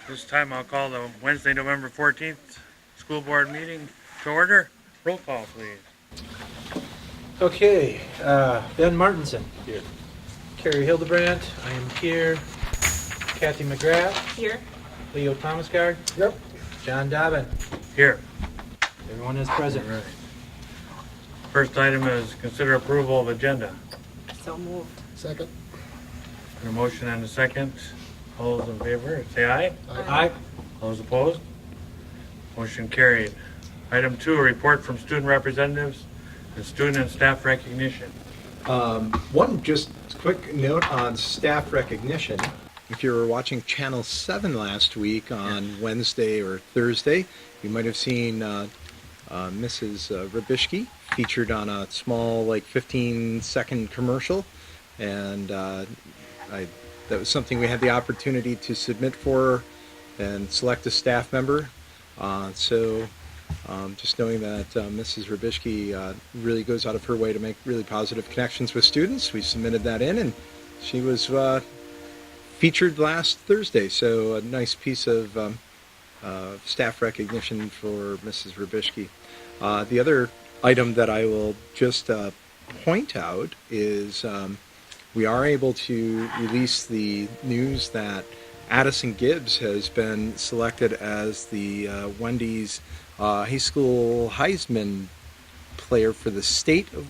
This time I'll call the Wednesday, November 14th school board meeting to order. Roll call, please. Okay, Ben Martinson. Here. Carrie Hildebrandt, I am here. Kathy McGrath. Here. Leo Thomasgard. Yep. John Dobbin. Here. Everyone is present. All right. First item is consider approval of agenda. So moved. Second. A motion and a second. All those in favor, say aye. Aye. All those opposed? Motion carried. Item 2, a report from student representatives and student and staff recognition. One just quick note on staff recognition. If you were watching Channel 7 last week on Wednesday or Thursday, you might have seen Mrs. Rabishki featured on a small, 15-second commercial. And that was something we had the opportunity to submit for and select a staff member. So just knowing that Mrs. Rabishki really goes out of her way to make really positive connections with students, we submitted that in, and she was featured last Thursday. So a nice piece of staff recognition for Mrs. Rabishki. The other item that I will just point out is we are able to release the news that Addison Gibbs has been selected as the Wendy's high school Heisman player for the state of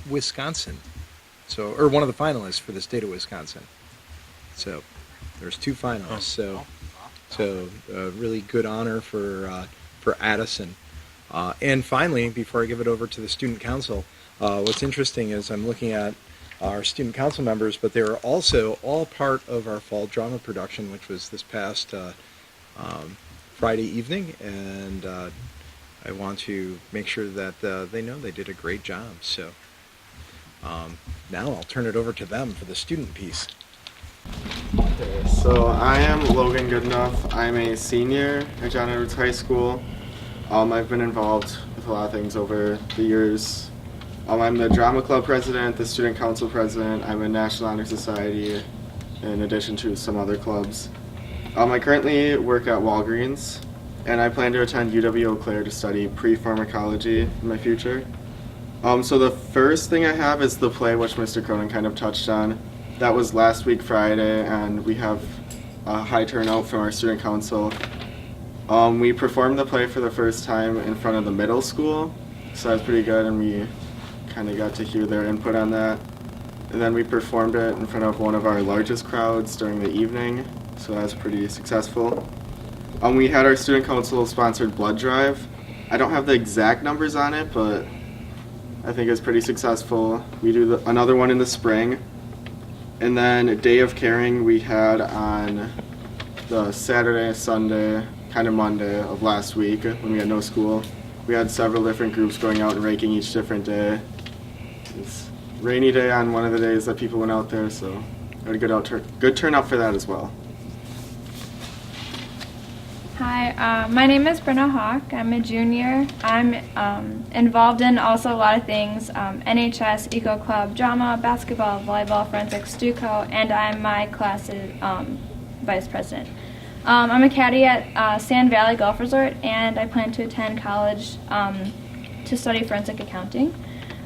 Wisconsin. So, or one of the finalists for the state of Wisconsin. So, there's 2 finalists. So a really good honor for Addison. And finally, before I give it over to the student council, what's interesting is I'm looking at our student council members, but they are also all part of our fall drama production, which was this past Friday evening, and I want to make sure that they know they did a great job. So now I'll turn it over to them for the student piece. Okay, so I am Logan Goodenough. I'm a senior at John Edwards High School. I've been involved with a lot of things over the years. I'm the drama club president, the student council president. I'm in National Honor Society in addition to some other clubs. I currently work at Walgreens, and I plan to attend UW-Eau Claire to study pre-pharmacology in my future. So the first thing I have is the play, which Mr. Cronin kind of touched on. That was last week Friday, and we have a high turnout from our student council. We performed the play for the first time in front of the middle school, so that was pretty good, and we kind of got to hear their input on that. And then we performed it in front of one of our largest crowds during the evening, so that was pretty successful. We had our student council sponsored blood drive. I don't have the exact numbers on it, but I think it's pretty successful. We do another one in the spring. And then Day of Caring we had on the Saturday, Sunday, kind of Monday of last week when we had no school. We had several different groups going out and raking each different day. It's a rainy day on one of the days that people went out there, so we had a good turnout for that as well. Hi, my name is Brenna Hawk. I'm a junior. I'm involved in also a lot of things, NHS, Eco Club, drama, basketball, volleyball, forensics, STUCO, and I'm my class's vice president. I'm a caddy at Sand Valley Golf Resort, and I plan to attend college to study forensic accounting.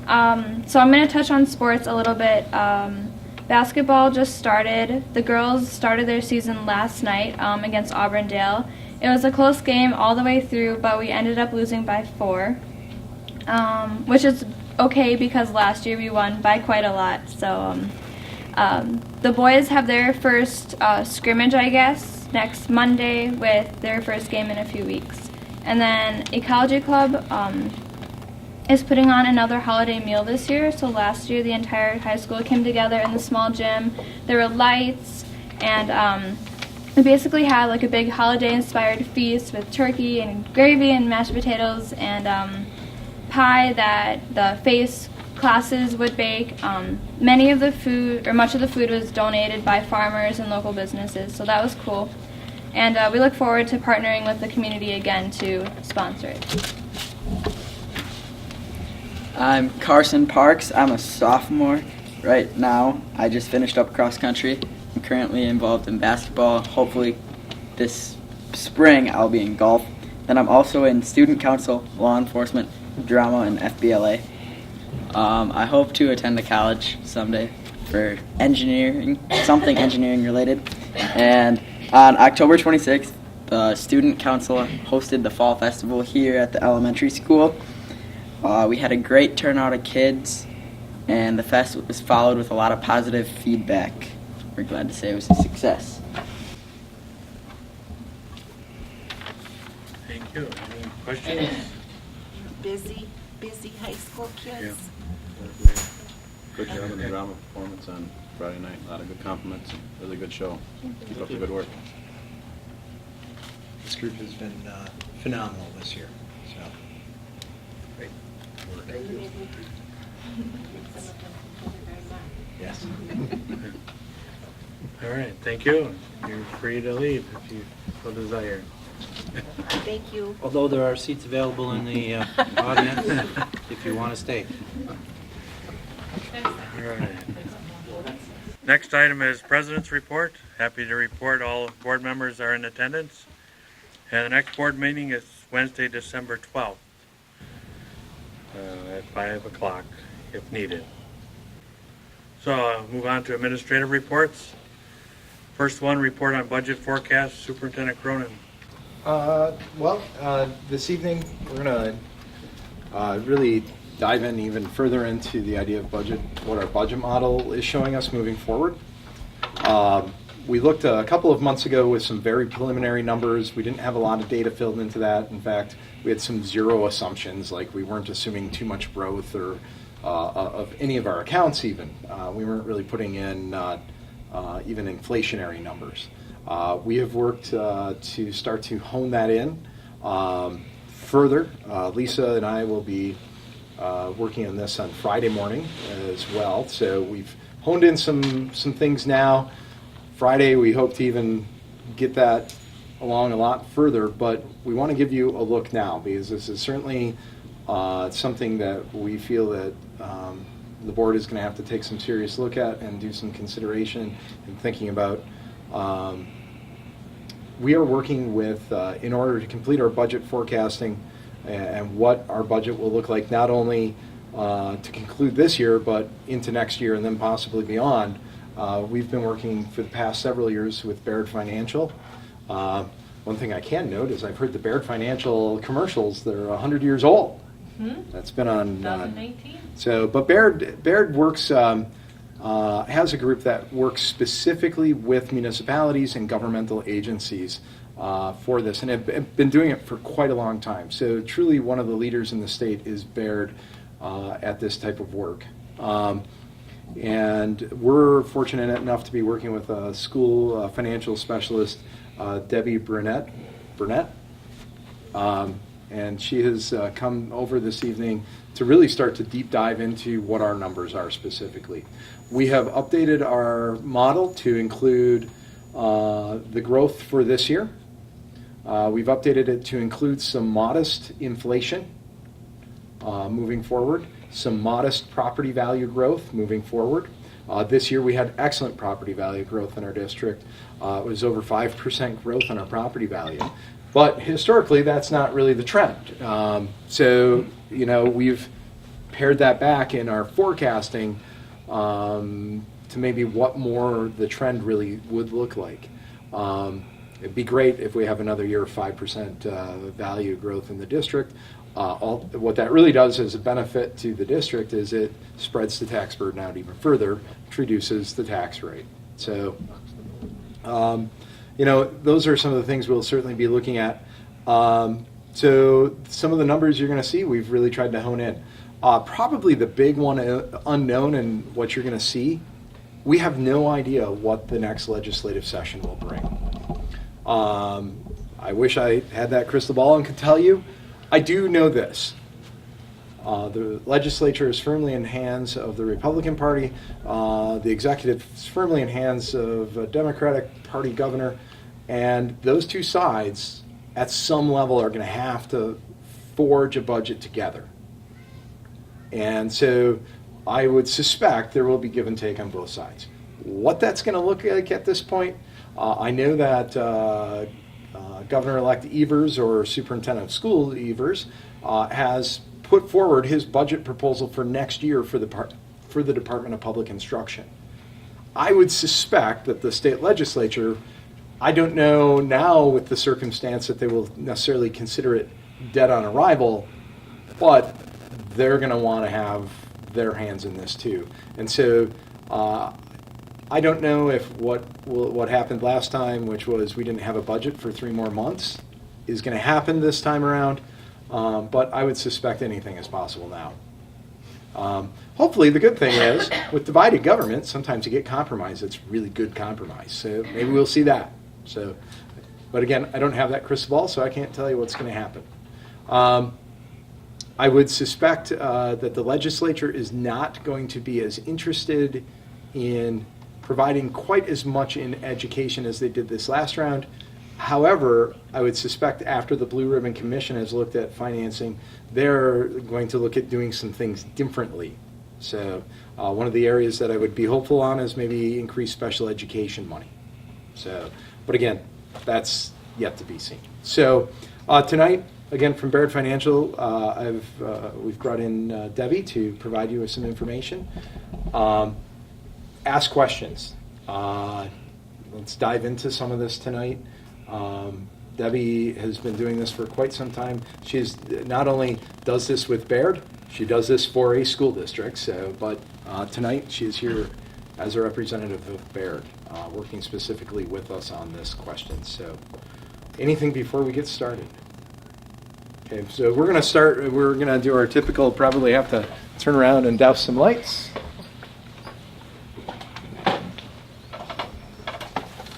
So I'm going to touch on sports a little bit. Basketball just started. The girls started their season last night against Auburndale. It was a close game all the way through, but we ended up losing by 4, which is okay because last year we won by quite a lot. So the boys have their first scrimmage, I guess, next Monday with their first game in a few weeks. And then Ecology Club is putting on another holiday meal this year. So last year the entire high school came together in the small gym. There were lights, and we basically had like a big holiday-inspired feast with turkey and gravy and mashed potatoes and pie that the FACE classes would bake. Much of the food was donated by farmers and local businesses, so that was cool. And we look forward to partnering with the community again to sponsor it. I'm Carson Parks. I'm a sophomore right now. I just finished up cross country. I'm currently involved in basketball. Hopefully this spring, I'll be in golf. Then I'm also in student council, law enforcement, drama, and FBLA. I hope to attend a college someday for engineering, something engineering related. And on October 26th, the student council hosted the fall festival here at the elementary school. We had a great turnout of kids, and the fest was followed with a lot of positive feedback. We're glad to say it was a success. Thank you. Any questions? Busy high school kids. Good job in the drama performance on Friday night. A lot of good compliments. Really good show. Keep up the good work. This group has been phenomenal this year. So, great work. Yes. All right, thank you. You're free to leave if you so desire. Thank you. Although there are seats available in the audience if you want to stay. All right. Next item is President's Report. Happy to report all board members are in attendance. And the next board meeting is Wednesday, December 12th at 5 o'clock if needed. So I'll move on to administrative reports. First one, report on budget forecast, Superintendent Cronin. This evening we're going to really dive in even further into the idea of budget, what our budget model is showing us moving forward. We looked a couple of months ago with some very preliminary numbers. We didn't have a lot of data filled into that. In fact, we had some zero assumptions, like we weren't assuming too much growth or of any of our accounts even. We weren't really putting in even inflationary numbers. We have worked to start to hone that in further. Lisa and I will be working on this on Friday morning as well. So we've honed in some things now. Friday we hope to even get that along a lot further, but we want to give you a look now because this is certainly something that we feel that the board is going to have to take some serious look at and do some consideration and thinking about. We are working with, in order to complete our budget forecasting and what our budget will look like, not only to conclude this year, but into next year and then possibly beyond. We've been working for the past several years with Baird Financial. One thing I can note is I've heard the Baird Financial commercials that are 100 years old. That's been on 2019? But Baird works, has a group that works specifically with municipalities and governmental agencies for this, and have been doing it for quite a long time. So truly one of the leaders in the state is Baird at this type of work. And we're fortunate enough to be working with a school financial specialist, Debbie Burnett. And she has come over this evening to really start to deep dive into what our numbers are specifically. We have updated our model to include the growth for this year. We've updated it to include some modest inflation moving forward, some modest property value growth moving forward. This year we had excellent property value growth in our district. It was over 5% growth in our property value. But historically, that's not really the trend. So, we've pared that back in our forecasting to maybe what more the trend really would look like. It'd be great if we have another year of 5% value growth in the district. What that really does as a benefit to the district is it spreads the tax burden out even further, which reduces the tax rate. So, those are some of the things we'll certainly be looking at. So some of the numbers you're going to see, we've really tried to hone in. Probably the big one unknown and what you're going to see, we have no idea what the next legislative session will bring. I wish I had that crystal ball and could tell you. I do know this. The legislature is firmly in hands of the Republican Party. The executive is firmly in hands of a Democratic Party governor. And those two sides, at some level, are going to have to forge a budget together. And so I would suspect there will be give and take on both sides. What that's going to look like at this point, I know that Governor-elect Evers, or Superintendent of Schools Evers, has put forward his budget proposal for next year for the Department of Public Instruction. I would suspect that the state legislature, I don't know now with the circumstance that they will necessarily consider it dead on arrival, but they're going to want to have their hands in this too. And so I don't know if what happened last time, which was we didn't have a budget for 3 more months, is going to happen this time around, but I would suspect anything is possible now. Hopefully the good thing is, with divided government, sometimes you get compromise that's really good compromise. So maybe we'll see that. So, but again, I don't have that crystal ball, so I can't tell you what's going to happen. I would suspect that the legislature is not going to be as interested in providing quite as much in education as they did this last round. However, I would suspect after the Blue Ribbon Commission has looked at financing, they're going to look at doing some things differently. So one of the areas that I would be hopeful on is maybe increase special education money. So, but again, that's yet to be seen. So tonight, again, from Baird Financial, we've brought in Debbie to provide you with some information. Ask questions. Let's dive into some of this tonight. Debbie has been doing this for quite some time. She's not only does this with Baird, she does this for a school district. So, but tonight she is here as a representative of Baird, working specifically with us on this question. So, anything before we get started? Okay, so we're going to start. We're going to do our typical. Probably have to turn around and douse some lights.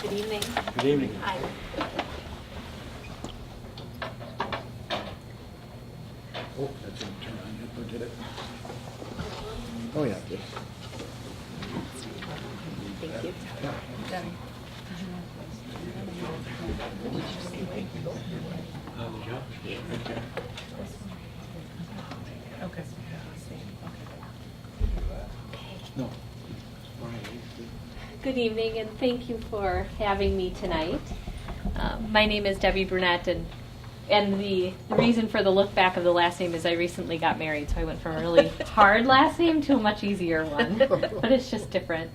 Good evening. Good evening. Hi. Oh, that didn't turn on. Or did it? Oh, yeah, it did. Thank you. No. Good evening, and thank you for having me tonight. My name is Debbie Brunette, and the reason for the look back of the last name is I recently got married, so I went from a really hard last name to a much easier one, but it's just different.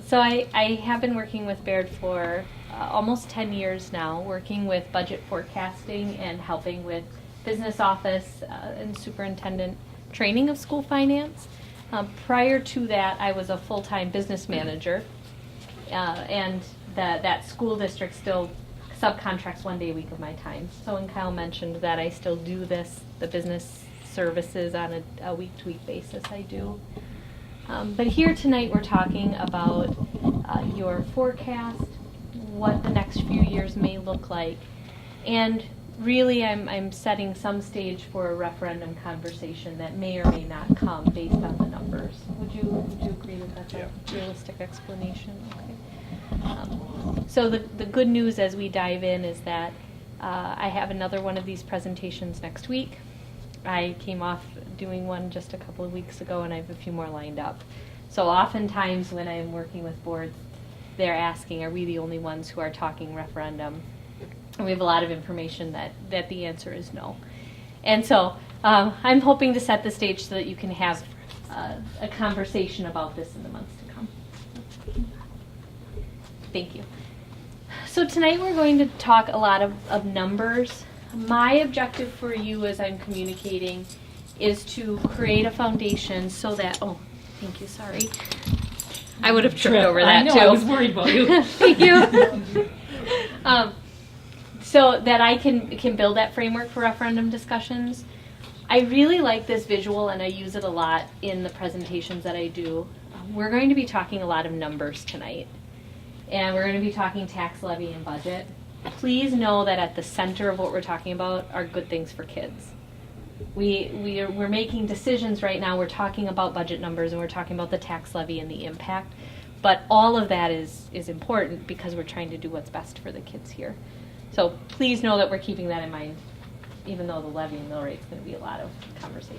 So I have been working with Baird for almost 10 years now, working with budget forecasting and helping with business office and superintendent training of school finance. Prior to that, I was a full-time business manager, and that school district still subcontracts 1 day a week of my time. So when Kyle mentioned that I still do the business services on a week-to-week basis, I do. But here tonight we're talking about your forecast, what the next few years may look like, and really I'm setting some stage for a referendum conversation that may or may not come based on the numbers. Would you agree that that's a realistic explanation? Okay. So the good news as we dive in is that I have another one of these presentations next week. I came off doing one just a couple of weeks ago, and I have a few more lined up. So oftentimes when I'm working with boards, they're asking, are we the only ones who are talking referendum? And we have a lot of information that the answer is no. And so I'm hoping to set the stage so that you can have a conversation about this in the months to come. Thank you. So tonight we're going to talk a lot of numbers. My objective for you as I'm communicating is to create a foundation so that, oh, thank you, sorry. I would have tripped over that too. I was worried about you. Thank you. So that I can build that framework for referendum discussions. I really like this visual, and I use it a lot in the presentations that I do. We're going to be talking a lot of numbers tonight, and we're going to be talking tax levy and budget. Please know that at the center of what we're talking about are good things for kids. We're making decisions right now. We're talking about budget numbers, and we're talking about the tax levy and the impact. But all of that is important because we're trying to do what's best for the kids here. So please know that we're keeping that in mind, even though the levy and mill rate is going to be a lot of conversation.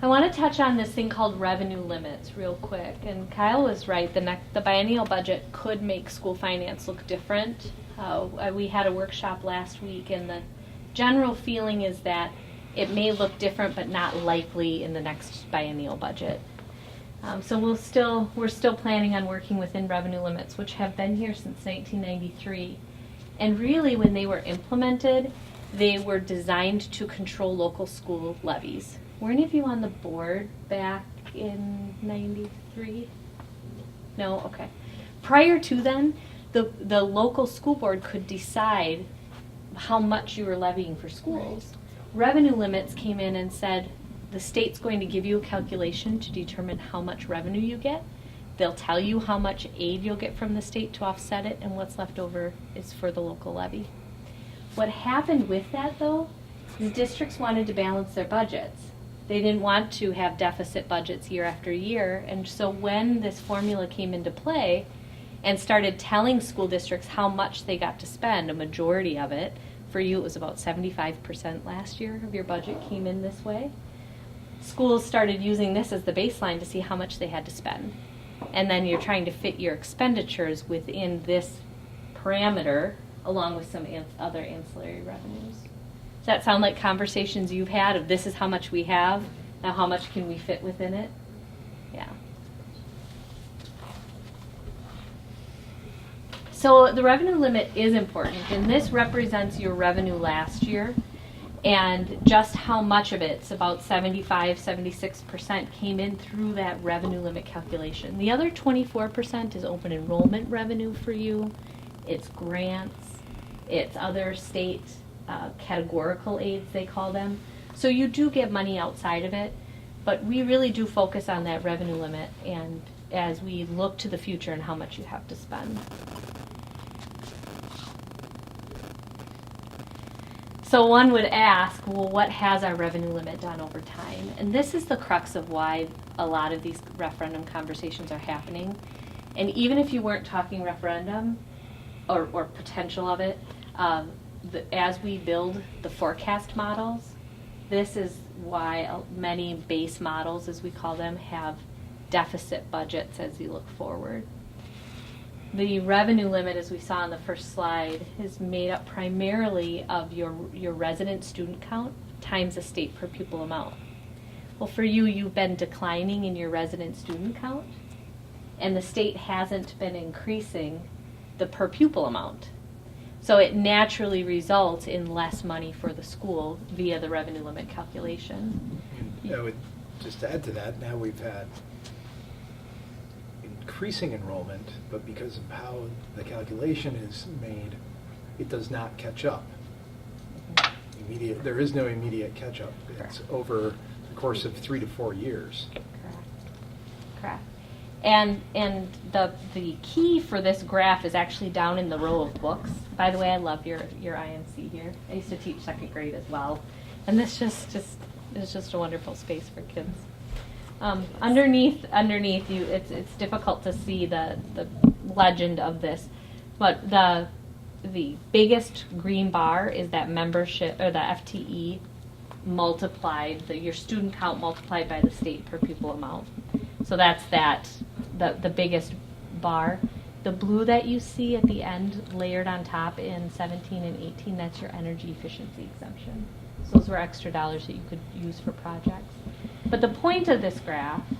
I want to touch on this thing called revenue limits real quick. And Kyle was right. The biennial budget could make school finance look different. We had a workshop last week, and the general feeling is that it may look different, but not likely in the next biennial budget. So we're still planning on working within revenue limits, which have been here since 1993. And really, when they were implemented, they were designed to control local school levies. Were any of you on the board back in 93? No? Okay. Prior to then, the local school board could decide how much you were levying for schools. Revenue limits came in and said, the state's going to give you a calculation to determine how much revenue you get. They'll tell you how much aid you'll get from the state to offset it, and what's left over is for the local levy. What happened with that, though, is districts wanted to balance their budgets. They didn't want to have deficit budgets year after year, and so when this formula came into play and started telling school districts how much they got to spend, a majority of it, for you it was about 75% last year of your budget came in this way, schools started using this as the baseline to see how much they had to spend. And then you're trying to fit your expenditures within this parameter along with some other ancillary revenues. Does that sound like conversations you've had of this is how much we have, now how much can we fit within it? Yeah. So the revenue limit is important, and this represents your revenue last year, and just how much of it, it's about 76% came in through that revenue limit calculation. The other 24% is open enrollment revenue for you. It's grants. It's other state categorical aids, they call them. So you do get money outside of it, but we really do focus on that revenue limit and as we look to the future and how much you have to spend. So one would ask, well, what has our revenue limit done over time? And this is the crux of why a lot of these referendum conversations are happening. And even if you weren't talking referendum or potential of it, as we build the forecast models, this is why many base models, as we call them, have deficit budgets as you look forward. The revenue limit, as we saw on the first slide, is made up primarily of your resident student count times the state per pupil amount. Well, for you, you've been declining in your resident student count, and the state hasn't been increasing the per pupil amount. So it naturally results in less money for the school via the revenue limit calculation. I would just add to that, now we've had increasing enrollment, but because of how the calculation is made, it does not catch up. There is no immediate catch-up. It's over the course of 3 to 4 years. Correct. And the key for this graph is actually down in the row of books. By the way, I love your IMC here. I used to teach second grade as well, and this is just a wonderful space for kids. Underneath you, it's difficult to see the legend of this, but the biggest green bar is that membership or the FTE multiplied, your student count multiplied by the state per pupil amount. So that's the biggest bar. The blue that you see at the end layered on top in 17 and 18, that's your energy efficiency exemption. So those were extra dollars that you could use for projects. But the point of this graph is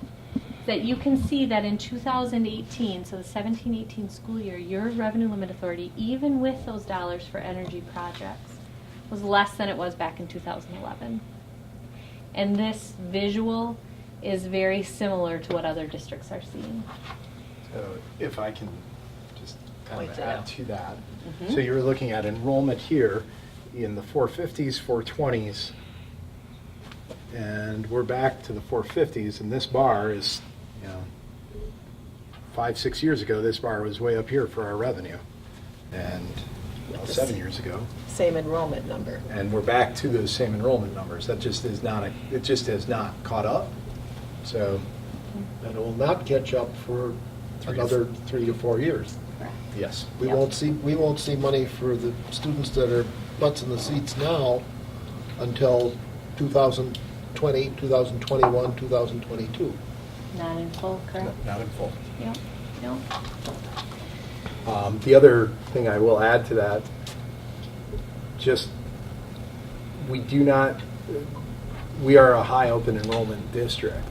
that you can see that in 2018, so the 17-18 school year, your revenue limit authority, even with those dollars for energy projects, was less than it was back in 2011. And this visual is very similar to what other districts are seeing. So if I can just kind of Point it add out. to that. Mm-hmm. So you're looking at enrollment here in the 450s, 420s, and we're back to the 450s, and this bar is, 5-6 years ago, this bar was way up here for our revenue, and 7 years ago. Same enrollment number. And we're back to those same enrollment numbers. That just is not, it just has not caught up. So, And it will not catch up for another 3 to 4 years. yes. We won't see money for the students that are butts in the seats now until 2020, 2020, 2021, 2022. Not in full, correct? Not in full. Yep, yep. The other thing I will add to that, just we are a high open enrollment district.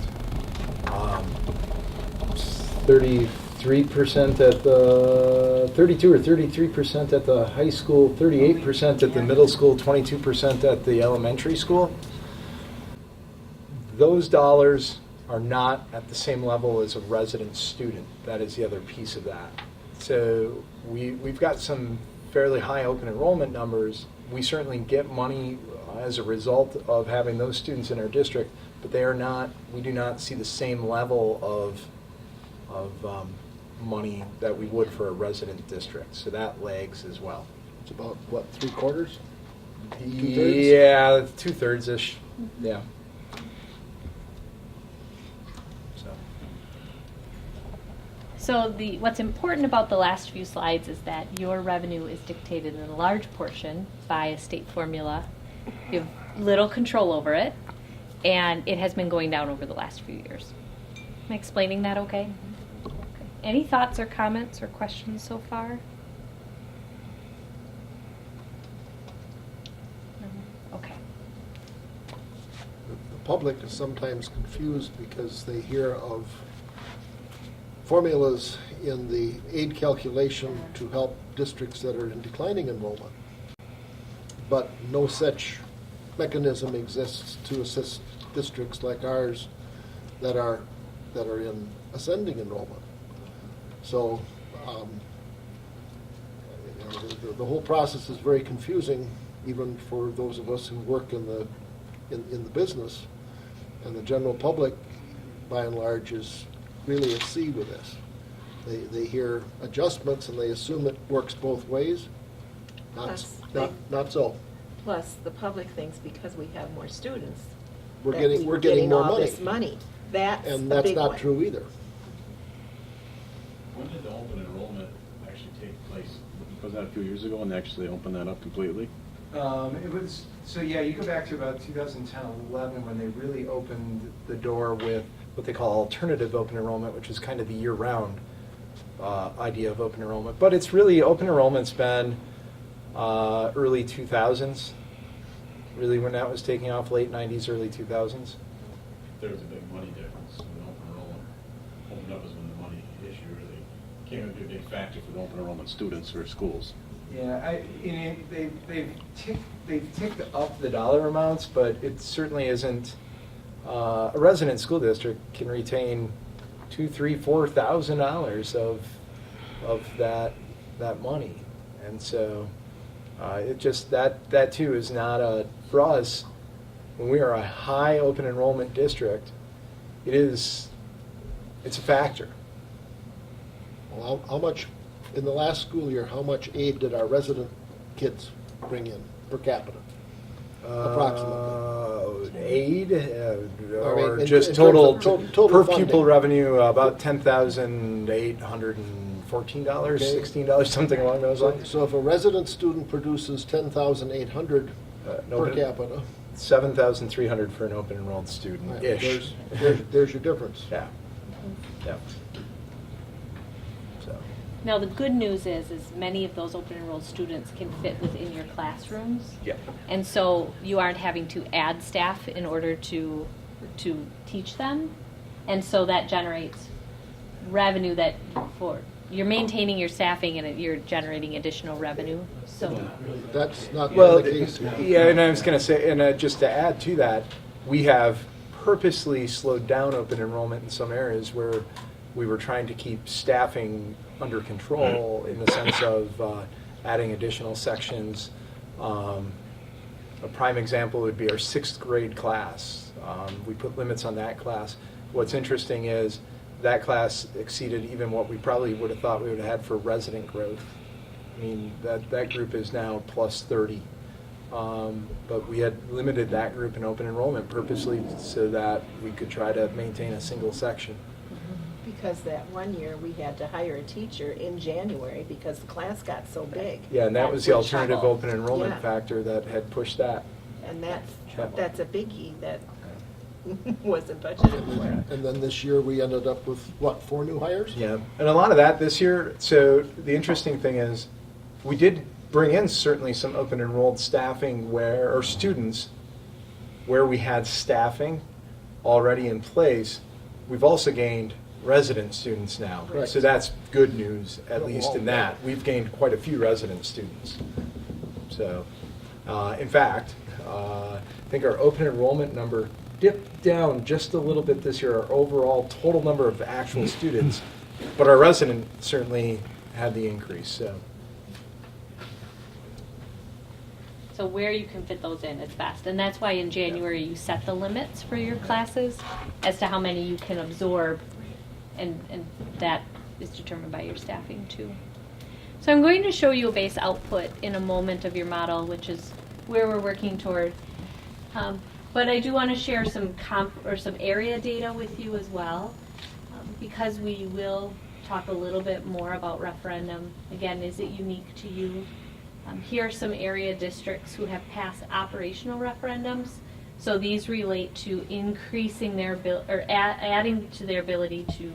33% at the 32 or 33% at the high school, 38% at the middle school, 22% at the elementary school. Those dollars are not at the same level as a resident student. That is the other piece of that. So we've got some fairly high open enrollment numbers. We certainly get money as a result of having those students in our district, but we do not see the same level of money that we would for a resident district. So that lags as well. It's about, what, 3/4? Yeah, 2/3-ish. Yeah. So what's important about the last few slides is that your revenue is dictated in a large portion by a state formula. You have little control over it, and it has been going down over the last few years. Am I explaining that okay? Okay. Any thoughts or comments or questions so far? No? Okay. The public is sometimes confused because they hear of formulas in the aid calculation to help districts that are in declining enrollment. But no such mechanism exists to assist districts like ours that are in ascending enrollment. So the whole process is very confusing, even for those of us who work in the business, and the general public, by and large, is really at sea with this. They hear adjustments and they assume it works both ways. Not so. Plus, the public thinks because we have more students, We're that getting more all money. this money. That's And the that's big not one. true either. When did the open enrollment actually take place? Was that a few years ago when they actually opened that up completely? It was, so yeah, you go back to about 2010, 11 when they really opened the door with what they call alternative open enrollment, which is kind of the year-round idea of open enrollment. But it's really, open enrollment's been early 2000s, really when that was taking off, late 90s, early 2000s. There was a big money difference when open enrollment opened up is when the money issue really came into a big factor for the open enrollment students or schools. Yeah, they've ticked up the dollar amounts, but it certainly isn't. A resident school district can retain $2,000, $3,000, $4,000 of that money, and so it just that too is not for us. When we are a high open enrollment district, it's a factor. Well, how much, in the last school year, how much aid did our resident kids bring in per capita? Approximately. Aid or I mean, just in total, terms of total per funding. pupil revenue about $10,814, Okay. $16, something along those lines. So if a resident student produces 10,800 no, per but capita, 7,300 for an open enrolled student right, ish. there's your difference. Yeah. Yeah. So. Now, the good news is many of those open enrolled students can fit within your classrooms. Yeah. And so you aren't having to add staff in order to teach them. And so that generates revenue you're maintaining your staffing and you're generating additional revenue. So That's not Well, the case here. yeah, and I was going to say, and just to add to that, we have purposely slowed down open enrollment in some areas where we were trying to keep staffing under control in the sense of adding additional sections. A prime example would be our 6th grade class. We put limits on that class. What's interesting is that class exceeded even what we probably would have thought we would have had for resident growth. I mean, that group is now plus 30. But we had limited that group in open enrollment purposely so that we could try to maintain a single section. Because that one year we had to hire a teacher in January because the class got so big. Yeah, and that was the That's alternative trouble. open enrollment Yeah. factor that had pushed that. And that's a biggie that wasn't budgeted for. And then this year, we ended up with, what, 4 new hires? Yeah, and a lot of that this year. So the interesting thing is, we did bring in certainly some open enrolled staffing or students where we had staffing already in place. We've also gained resident students now. Right. So that's good news, at Oh, least in wow. that. We've gained quite a few resident students. So, in fact, I think our open enrollment number dipped down just a little bit this year, our overall total number of actual students, but our resident certainly had the increase. So where you can fit those in is best. And that's why in January you set the limits for your classes as to how many you can absorb, and that is determined by your staffing too. So I'm going to show you a base output in a moment of your model, which is where we're working toward. But I do want to share some some area data with you as well, because we will talk a little bit more about referendum. Again, is it unique to you? Here are some area districts who have passed operational referendums. So these relate to increasing their adding to their ability to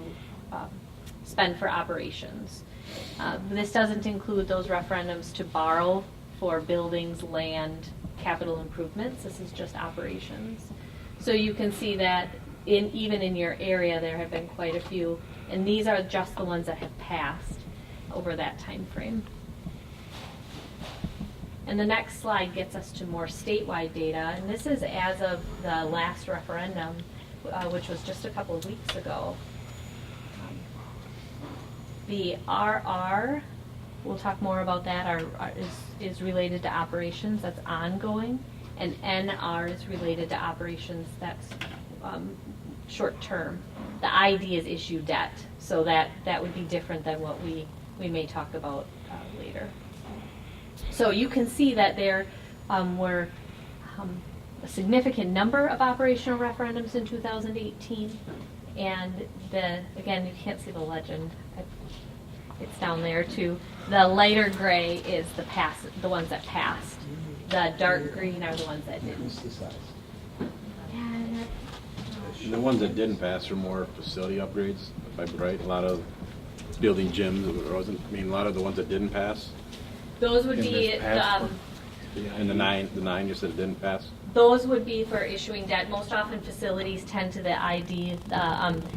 spend for operations. This doesn't include those referendums to borrow for buildings, land, capital improvements. This is just operations. So you can see that even in your area there have been quite a few, and these are just the ones that have passed over that time frame. And the next slide gets us to more statewide data, and this is as of the last referendum, which was just a couple of weeks ago. The RR, we'll talk more about that, is related to operations, that's ongoing, and NR is related to operations, that's short term. The ID is issue debt, so that would be different than what we may talk about later. So you can see that there were a significant number of operational referendums in 2018, and again, you can't see the legend. It's down there too. The lighter gray is the ones that passed. The dark green are the ones that didn't. And the ones that didn't pass are more facility upgrades, if I'm right. A lot of building gyms, a lot of the ones that didn't pass. Those would be And the nine you said didn't pass? those would be for issuing debt. Most often facilities tend to the ID.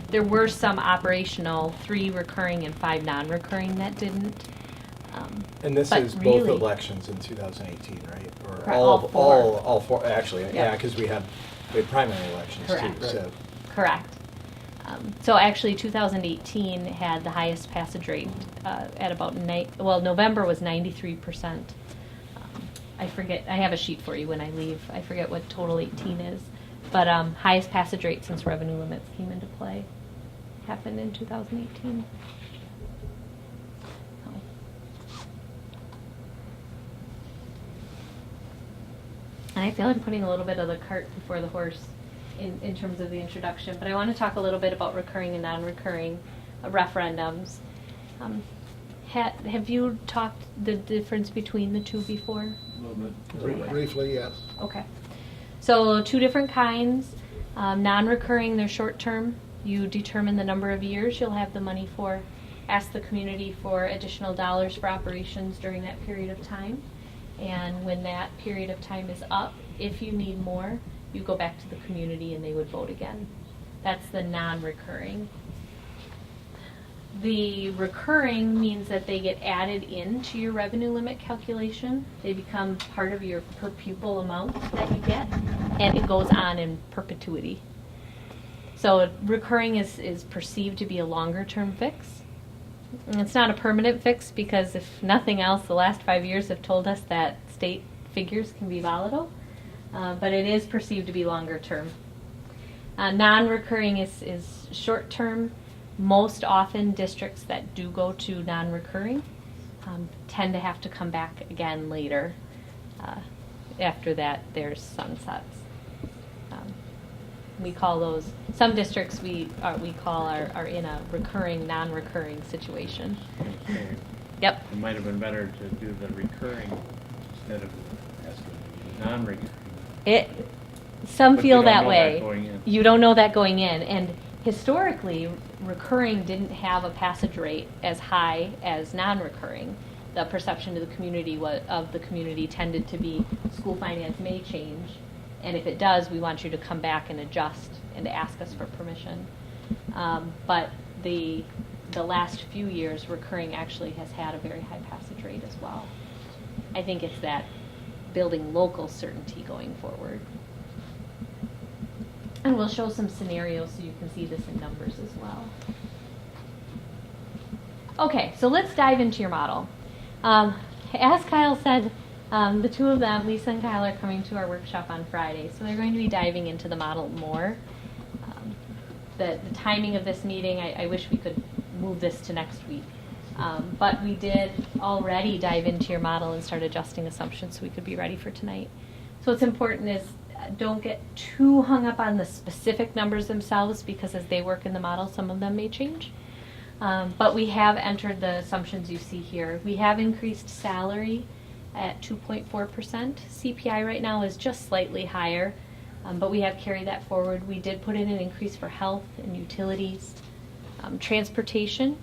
There were some operational, 3 recurring and 5 non-recurring that didn't. And this But is really- both elections in 2018, right? Or Correct. All 4, actually, Yeah. because we had primary elections Correct. too. So. Correct. So actually 2018 had the highest passage rate at about, November was 93%. I forget, I have a sheet for you when I leave. I forget what total 18 is. But highest passage rate since revenue limits came into play happened in 2018. And I feel I'm putting a little bit of the cart before the horse in terms of the introduction, but I want to talk a little bit about recurring and non-recurring referendums. Have you talked the difference between the two before? Briefly, yes. Okay. So 2 different kinds. Non-recurring, they're short-term. You determine the number of years you'll have the money for. Ask the community for additional dollars for operations during that period of time. And when that period of time is up, if you need more, you go back to the community and they would vote again. That's the non-recurring. The recurring means that they get added into your revenue limit calculation. They become part of your per pupil amount that you get, and it goes on in perpetuity. So recurring is perceived to be a longer term fix. And it's not a permanent fix because if nothing else, the last 5 years have told us that state figures can be volatile, but it is perceived to be longer term. Non-recurring is short term. Most often districts that do go to non-recurring tend to have to come back again later. After that, there's sunsets. We call those, some districts we call are in a recurring, non-recurring situation. Yep. It might have been better to do the recurring instead of non-recurring. Some But feel we don't that know way. going in. You don't know that going in. And historically, recurring didn't have a passage rate as high as non-recurring. The perception of the community tended to be school finance may change, and if it does, we want you to come back and adjust and ask us for permission. But the last few years, recurring actually has had a very high passage rate as well. I think it's that building local certainty going forward. And we'll show some scenarios so you can see this in numbers as well. Okay, so let's dive into your model. As Kyle said, the two of them, Lisa and Kyle, are coming to our workshop on Friday, so they're going to be diving into the model more. The timing of this meeting, I wish we could move this to next week. But we did already dive into your model and start adjusting assumptions so we could be ready for tonight. So what's important is don't get too hung up on the specific numbers themselves, because as they work in the model, some of them may change. But we have entered the assumptions you see here. We have increased salary at 2.4%. CPI right now is just slightly higher, but we have carried that forward. We did put in an increase for health and utilities, transportation,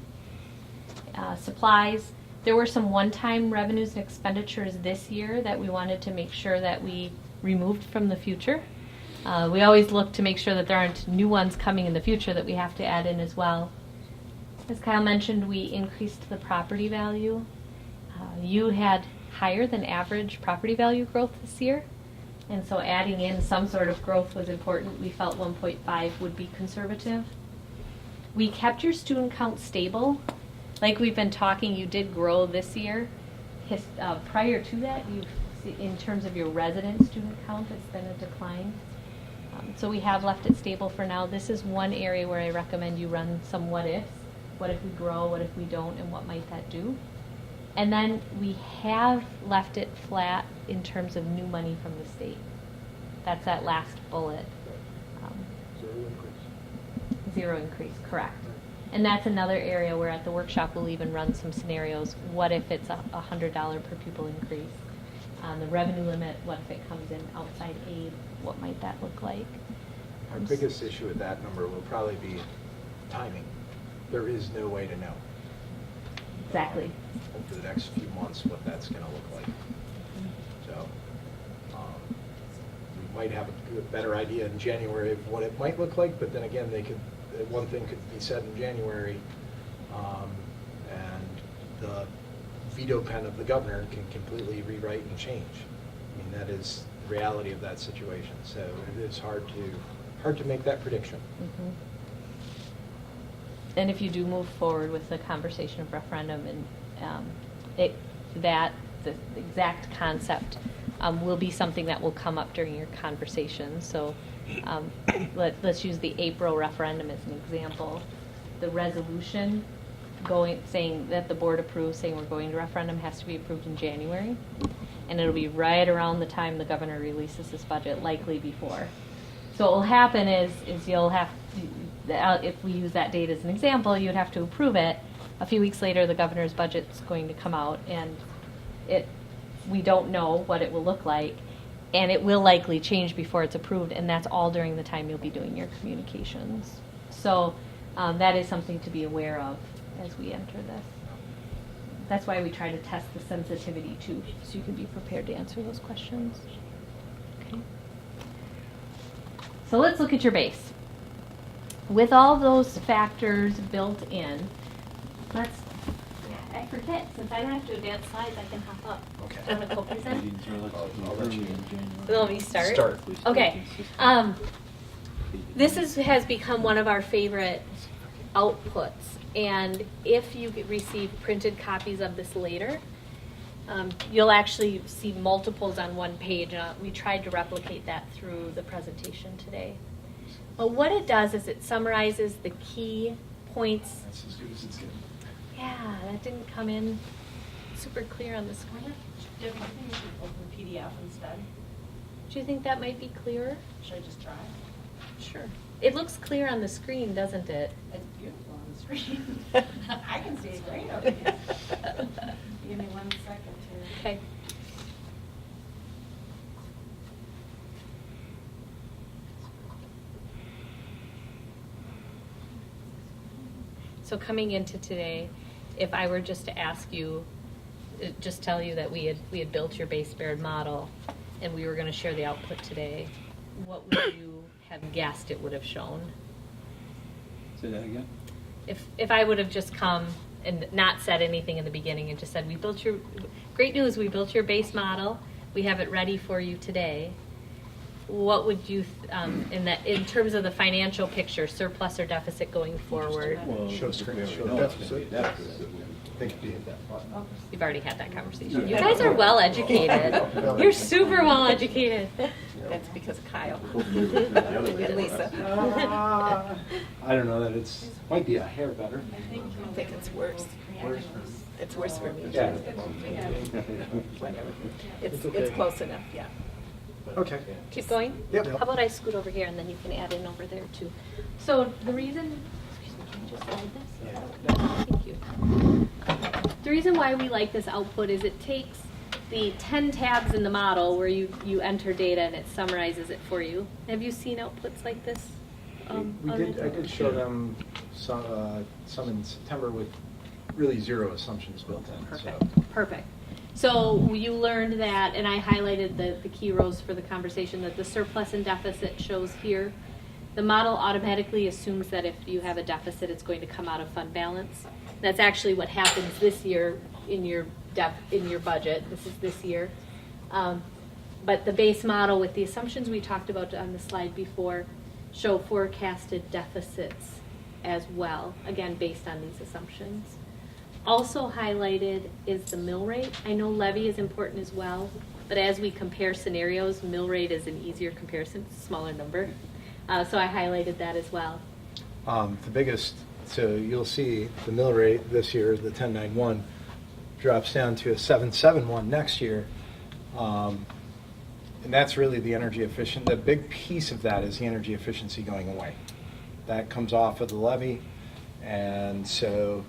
supplies. There were some one-time revenues and expenditures this year that we wanted to make sure that we removed from the future. We always look to make sure that there aren't new ones coming in the future that we have to add in as well. As Kyle mentioned, we increased the property value. You had higher than average property value growth this year, and so adding in some sort of growth was important. We felt 1.5 would be conservative. We kept your student count stable. Like we've been talking, you did grow this year. Prior to that, in terms of your resident student count, it's been a decline. So we have left it stable for now. This is one area where I recommend you run some what-ifs. What if we grow? What if we don't? And what might that do? And then we have left it flat in terms of new money from the state. That's that last bullet. Zero increase. Zero increase, correct. And that's another area where at the workshop we'll even run some scenarios. What if it's a $100 per pupil increase? The revenue limit, what if it comes in outside aid? What might that look like? Our biggest issue with that number will probably be timing. There is no way to know. Exactly. Over the next few months what that's going to look like. So we might have a better idea in January of what it might look like, but then again, one thing could be said in January, and the veto pen of the governor can completely rewrite and change. I mean, that is the reality of that situation. So it is hard to make that prediction. Mm-hmm. And if you do move forward with the conversation of referendum, and the exact concept will be something that will come up during your conversation. So let's use the April referendum as an example. The resolution saying that the board approves, saying we're going to referendum, has to be approved in January, and it'll be right around the time the governor releases his budget, likely before. So what will happen is you'll have to, if we use that date as an example, you'd have to approve it. A few weeks later, the governor's budget's going to come out, and we don't know what it will look like, and it will likely change before it's approved, and that's all during the time you'll be doing your communications. So that is something to be aware of as we enter this. That's why we try to test the sensitivity too, so you can be prepared to answer those questions. Okay. So let's look at your base. With all those factors built in, I forget, since I don't have to advance slides, I can hop up. Okay. Do you want to co-present? I'll let you Let me start? start. Okay. This has become one of our favorite outputs. And if you receive printed copies of this later, you'll actually see multiples on one page. We tried to replicate that through the presentation today. But what it does is it summarizes the key points. That's as good as it's getting. Yeah, that didn't come in super clear on the screen. Debbie, do you think you should open the PDF instead? Do you think that might be clearer? Should I just try? Sure. It looks clear on the screen, doesn't it? It's beautiful on the screen. I can see it great over here. Give me 1 second here. Okay. So coming into today, if I were just to ask you, just tell you that we had built your base Baird model and we were going to share the output today, what would you have guessed it would have shown? Say that again? If I would have just come and not said anything in the beginning and just said, great news, we built your base model, we have it ready for you today, what would you, in terms of the financial picture, surplus or deficit going forward? Show screen. You've already had that conversation. You guys are well educated. You're super well educated. That's because of Kyle and Lisa. I don't know that it's, might be a hair better. I think it's worse. It's worse for me. Yeah. Whatever. It's close enough, yeah. Okay. Keep going? Yep. How about I scoot over here and then you can add in over there too. So the reason, excuse me, can you just slide this? Thank you. The reason why we like this output is it takes the 10 tabs in the model where you enter data and it summarizes it for you. Have you seen outputs like this? I did show them some in September with really zero assumptions built in. Perfect. Perfect. So you learned that, and I highlighted the key rows for the conversation, that the surplus and deficit shows here. The model automatically assumes that if you have a deficit, it's going to come out of fund balance. That's actually what happens this year in your budget. This is this year. But the base model with the assumptions we talked about on the slide before show forecasted deficits as well, again, based on these assumptions. Also highlighted is the mill rate. I know levy is important as well, but as we compare scenarios, mill rate is an easier comparison, it's a smaller number. So I highlighted that as well. The biggest, so you'll see the mill rate this year, the 1091, drops down to a 771 next year. And that's really the energy efficient. The big piece of that is the energy efficiency going away. That comes off of the levy. And so,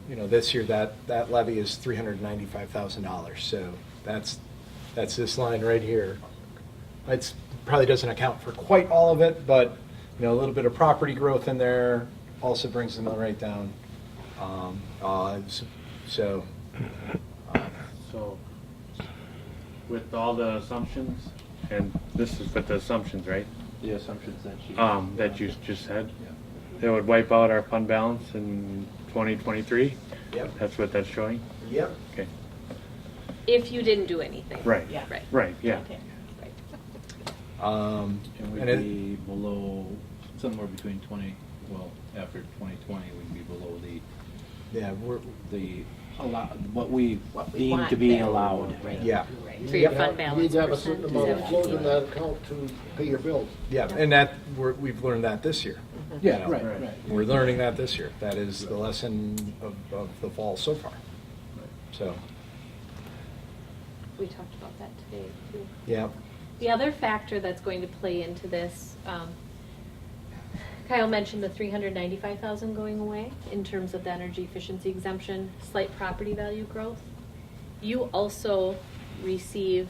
this year that levy is $395,000. So that's this line right here. It probably doesn't account for quite all of it, but a little bit of property growth in there also brings the mill rate down. So with all the assumptions, and this is with the assumptions, right? The assumptions That you just said, it would wipe out our fund balance in 2023. Yep. That's what that's showing. Yep. Okay. If you didn't do anything. Right. Yeah. Right. Right. Yeah. Okay. And we'd and it- be below, somewhere between after 2020, we'd be below what we deem want to be there. allowed. Right. Yeah. Right. For your You fund need balance to have a certain percent. amount of float in that account to pay your bills. Yeah, and we've learned that this year. Yeah, Right. right. We're learning that this year. That is the lesson of the fall so far. So, We talked about that today too. yeah. The other factor that's going to play into this, Kyle mentioned the $395,000 going away in terms of the energy efficiency exemption, slight property value growth. You also receive,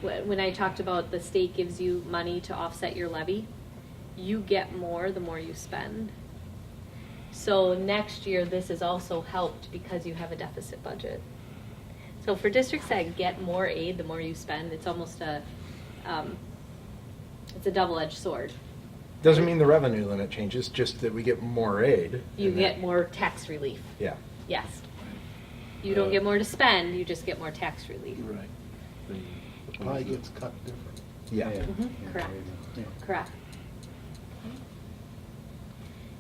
when I talked about the state gives you money to offset your levy, you get more the more you spend. So next year, this is also helped because you have a deficit budget. So for districts that get more aid the more you spend, it's almost it's a double-edged sword. Doesn't mean the revenue limit changes, just that we get more aid. You and get that- more tax relief. Yeah. Yes. You don't get more to spend, you just get more tax relief. Right. The pie gets cut different. Yeah. Correct. Correct.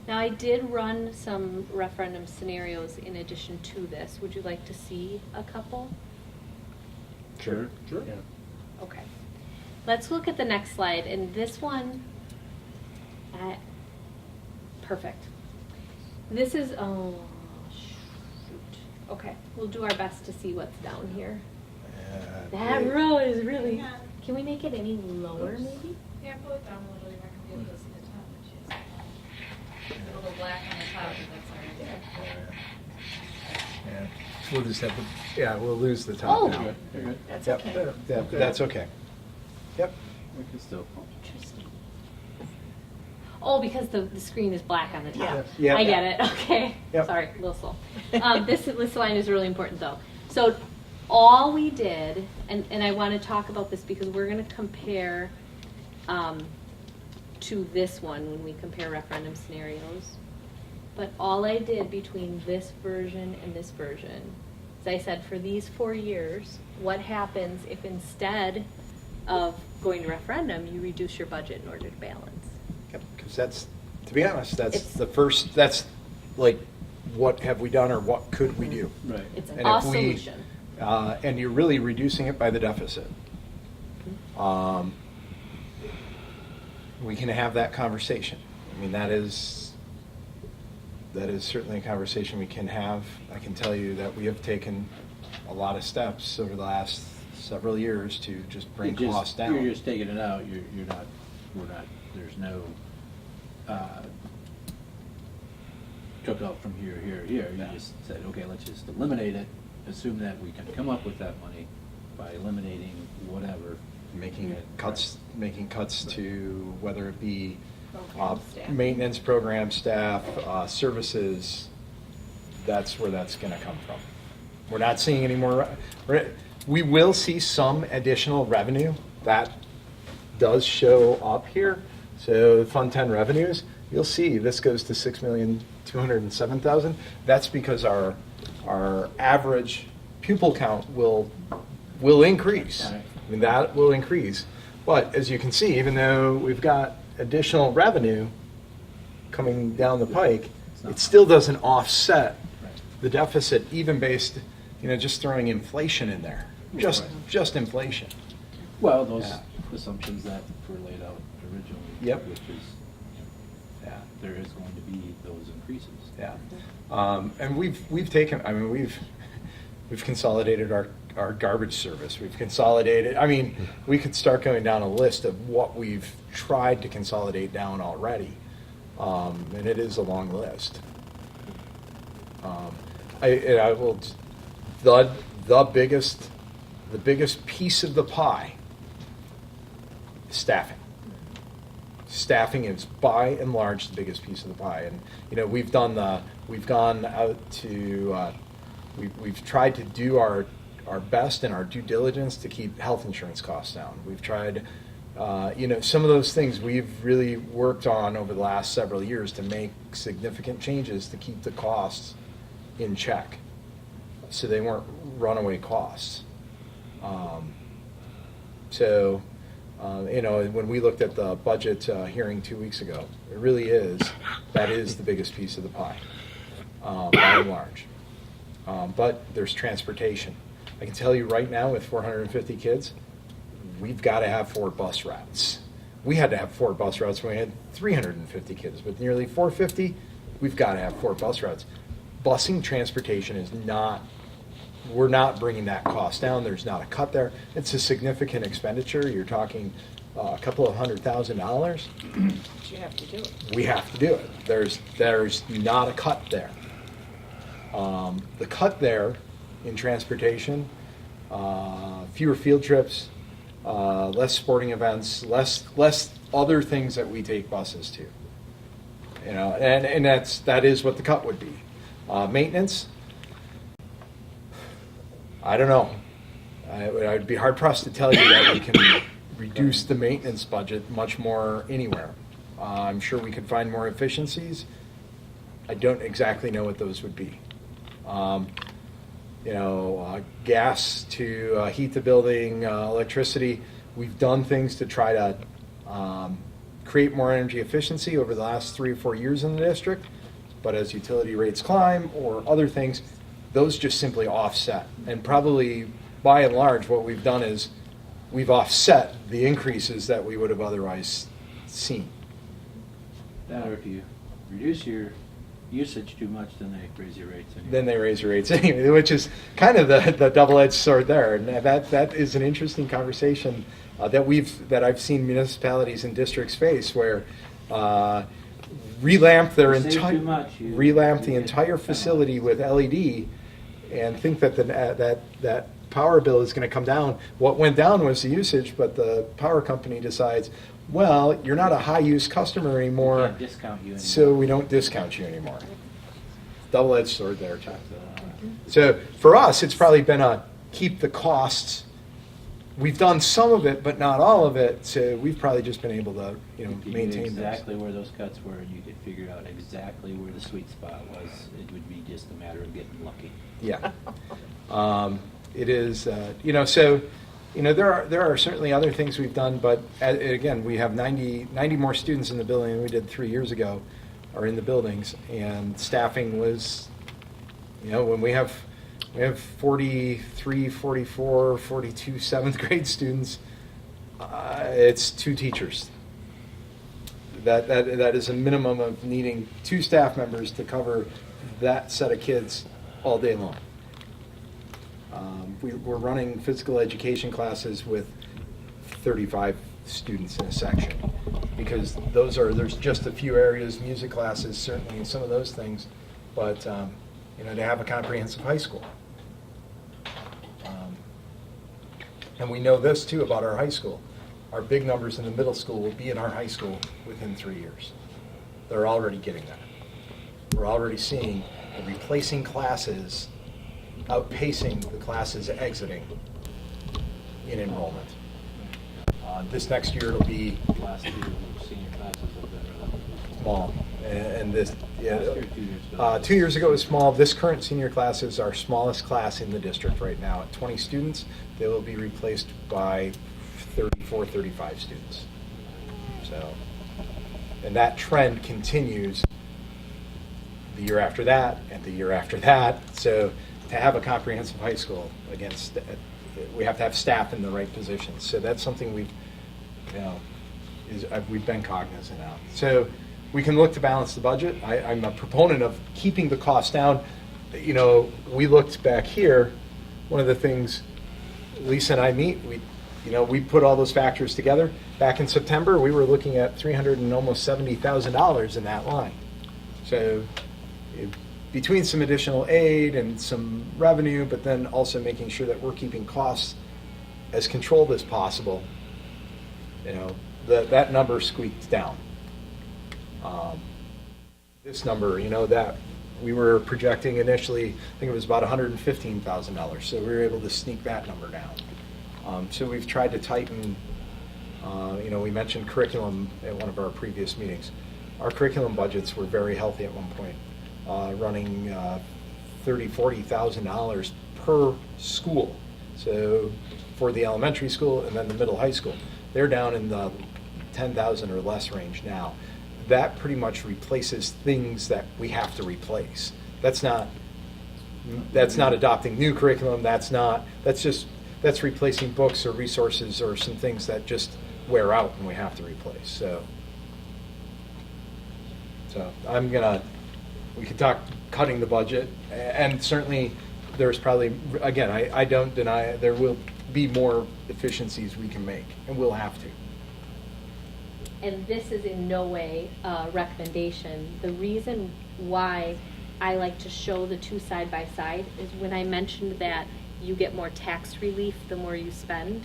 Now, I did run some referendum scenarios in addition to this. Would you like to see a couple? Sure. Sure. Okay. Let's look at the next slide, and this one, perfect. This is, oh, shoot. Okay, we'll do our best to see what's down here. That Yeah. row is really, can we make it any lower, maybe? Yeah, pull it down a little, you're not gonna be able to see the top, which is a little black on the top, but that's already there. Yeah. We'll just have to, we'll lose the top Oh. now. That's Yep. okay. Yeah, that's okay. Yep. We can still. Interesting. Oh, because the screen is black on the top. Yeah. I get it. Okay. Yep. Sorry, a little slow. This line is really important though. So all we did, and I want to talk about this because we're going to compare to this one when we compare referendum scenarios. But all I did between this version and this version is I said for these 4 years, what happens if instead of going to referendum, you reduce your budget in order to balance? Because that's, to be honest, that's It's- the first, that's like, what have we done or what could we do? Right. It's And a if we- solution. And you're really reducing it by the deficit. We can have that conversation. I mean, that is certainly a conversation we can have. I can tell you that we have taken a lot of steps over the last several years to just bring costs down. You're just taking it out, you're not, we're not, there's no, took out from here, here, here. You just said, okay, let's just eliminate it, assume that we can come up with that money by eliminating whatever. Making cuts to whether it be Program staff. maintenance program staff, services. That's where that's going to come from. We're not seeing any more. We will see some additional revenue that does show up here. So Fund 10 revenues, you'll see this goes to $6,207,000. That's because our average pupil count will increase. I mean, that will increase. But as you can see, even though we've got additional revenue coming down the pike, it still doesn't offset the deficit, even based, just throwing inflation in there. Just inflation. Well, those Yeah. assumptions that were laid out originally. Yep. Which is, there is going to be those increases. Yeah. And we've taken, I mean, we've consolidated our garbage service. We've consolidated, I mean, we could start going down a list of what we've tried to consolidate down already. And it is a long list. I will, the biggest piece of the pie, staffing. Staffing is by and large the biggest piece of the pie. And, we've gone out to, we've tried to do our best and our due diligence to keep health insurance costs down. We've tried, some of those things we've really worked on over the last several years to make significant changes to keep the costs in check, so they weren't runaway costs. When we looked at the budget hearing 2 weeks ago, it really that is the biggest piece of the pie, by and large. But there's transportation. I can tell you right now, with 450 kids, we've got to have 4 bus routes. We had to have 4 bus routes when we had 350 kids. With nearly 450, we've got to have 4 bus routes. Busing transportation is not, we're not bringing that cost down. There's not a cut there. It's a significant expenditure. You're talking a couple of $100,000. But you have to do it. We have to do it. There's not a cut there. The cut there in transportation, fewer field trips, less sporting events, less other things that we take buses to. And that is what the cut would be. Maintenance, I don't know. I'd be hard pressed to tell you that we can reduce the maintenance budget much more anywhere. I'm sure we could find more efficiencies. I don't exactly know what those would be. Gas to heat the building, electricity. We've done things to try to create more energy efficiency over the last 3 or 4 years in the district. But as utility rates climb or other things, those just simply offset. And probably, by and large, what we've done is we've offset the increases that we would have otherwise seen. That, or if you reduce your usage too much, then they raise your rates anyway. Then they raise your rates anyway, which is kind of the double-edged sword there. And that is an interesting conversation that I've seen municipalities and districts face, where relamp the entire facility with LED, and think that power bill is going to come down. What went down was the usage, but the power company decides, well, you're not a high-use customer We anymore, can't discount you anymore. so we don't discount you anymore. Double-edged sword there, Chuck. So for us, it's probably been a keep the costs. We've done some of it, but not all of it, so we've probably just been able to, If you knew maintain exactly where those cuts were, and you could figure out exactly where the sweet spot was, it would be just a matter of getting lucky. Yeah. It is, there are certainly other things we've done, but again, we have 90 more students in the building than we did 3 years ago, or in the buildings, and staffing was, when we have 43, 44, 42 seventh grade students, it's 2 teachers. That is a minimum of needing 2 staff members to cover that set of kids all day long. We're running physical education classes with 35 students in a section, because there's just a few areas, music classes certainly, and some of those things, but to have a comprehensive high school. And we know this too about our high school. Our big numbers in the middle school will be in our high school within 3 years. They're already getting that. We're already seeing the replacing classes outpacing the classes exiting in enrollment. This next year it'll be Last year, the senior classes were better. small, and this, Last year, 2 years ago. 2 years ago it was small. This current senior class is our smallest class in the district right now. At 20 students, they will be replaced by 34, 35 students. So, and that trend continues the year after that, and the year after that. So to have a comprehensive high school, again, we have to have staff in the right positions. So that's something we've been cognizant of. So we can look to balance the budget. I'm a proponent of keeping the cost down. We looked back here. One of the things Lisa and I we put all those factors together. Back in September, we were looking at $370,000 in that line. So between some additional aid and some revenue, but then also making sure that we're keeping costs as controlled as possible, that number squeaked down. This number, that we were projecting initially, I think it was about $115,000, so we were able to sneak that number down. So we've tried to tighten, we mentioned curriculum at one of our previous meetings. Our curriculum budgets were very healthy at one point, running $30,000, $40,000 per school. So for the elementary school and then the middle high school, they're down in the 10,000 or less range now. That pretty much replaces things that we have to replace. That's not adopting new curriculum. That's replacing books or resources or some things that just wear out and we have to replace. So we could talk cutting the budget, and certainly there's probably, again, I don't deny there will be more efficiencies we can make, and we'll have to. And this is in no way a recommendation. The reason why I like to show the two side by side is when I mentioned that you get more tax relief the more you spend.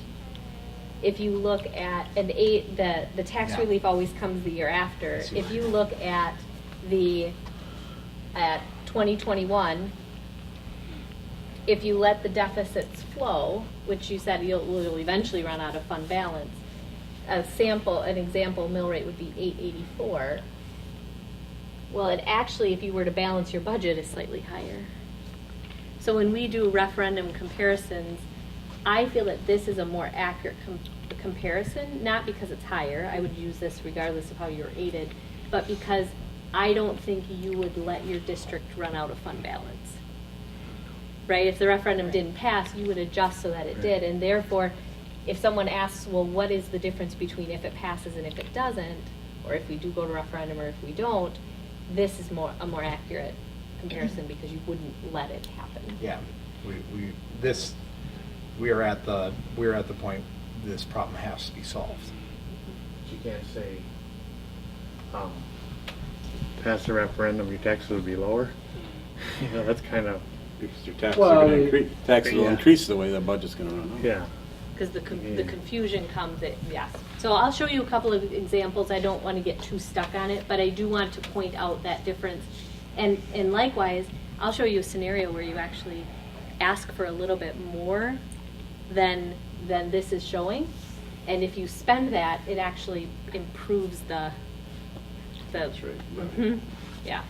If you look at the tax relief always comes the year after. If you look at 2021, if you let the deficits flow, which you said you'll eventually run out of fund balance, an example mill rate would be 884. Well, it actually, if you were to balance your budget, is slightly higher. So when we do referendum comparisons, I feel that this is a more accurate comparison, not because it's higher. I would use this regardless of how you're aided, but because I don't think you would let your district run out of fund balance. Right? If the referendum didn't pass, you would adjust so that it did, and therefore, if someone asks, well, what is the difference between if it passes and if it doesn't, or if we do go to referendum or if we don't, this is a more accurate comparison because you wouldn't let it happen. Yeah, we are at the point this problem has to be solved. You can't say pass the referendum, your taxes would be lower. That's kind of Because your taxes Well, are going to increase. Taxes will yeah. increase the way the budget's going to run out. Yeah. Because the confusion comes, yes. So I'll show you a couple of examples. I don't want to get too stuck on it, but I do want to point out that difference. And likewise, I'll show you a scenario where you actually ask for a little bit more than this is showing. And if you spend that, it actually improves the That's right. Mhm. Yeah.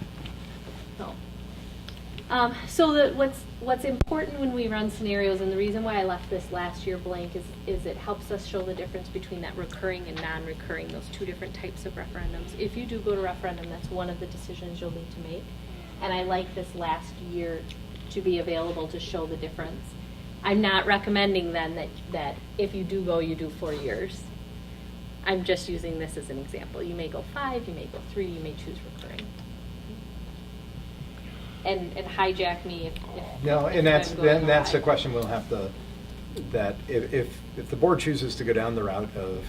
So what's important when we run scenarios, and the reason why I left this last year blank is it helps us show the difference between that recurring and non-recurring, those two different types of referendums. If you do go to referendum, that's one of the decisions you'll need to make. And I like this last year to be available to show the difference. I'm not recommending then that if you do go, you do 4 years. I'm just using this as an example. You may go 5, you may go 3, you may choose recurring. And hijack me if No, if and I'm that's, going then that's the high. question we'll have to, that if the board chooses to go down the route of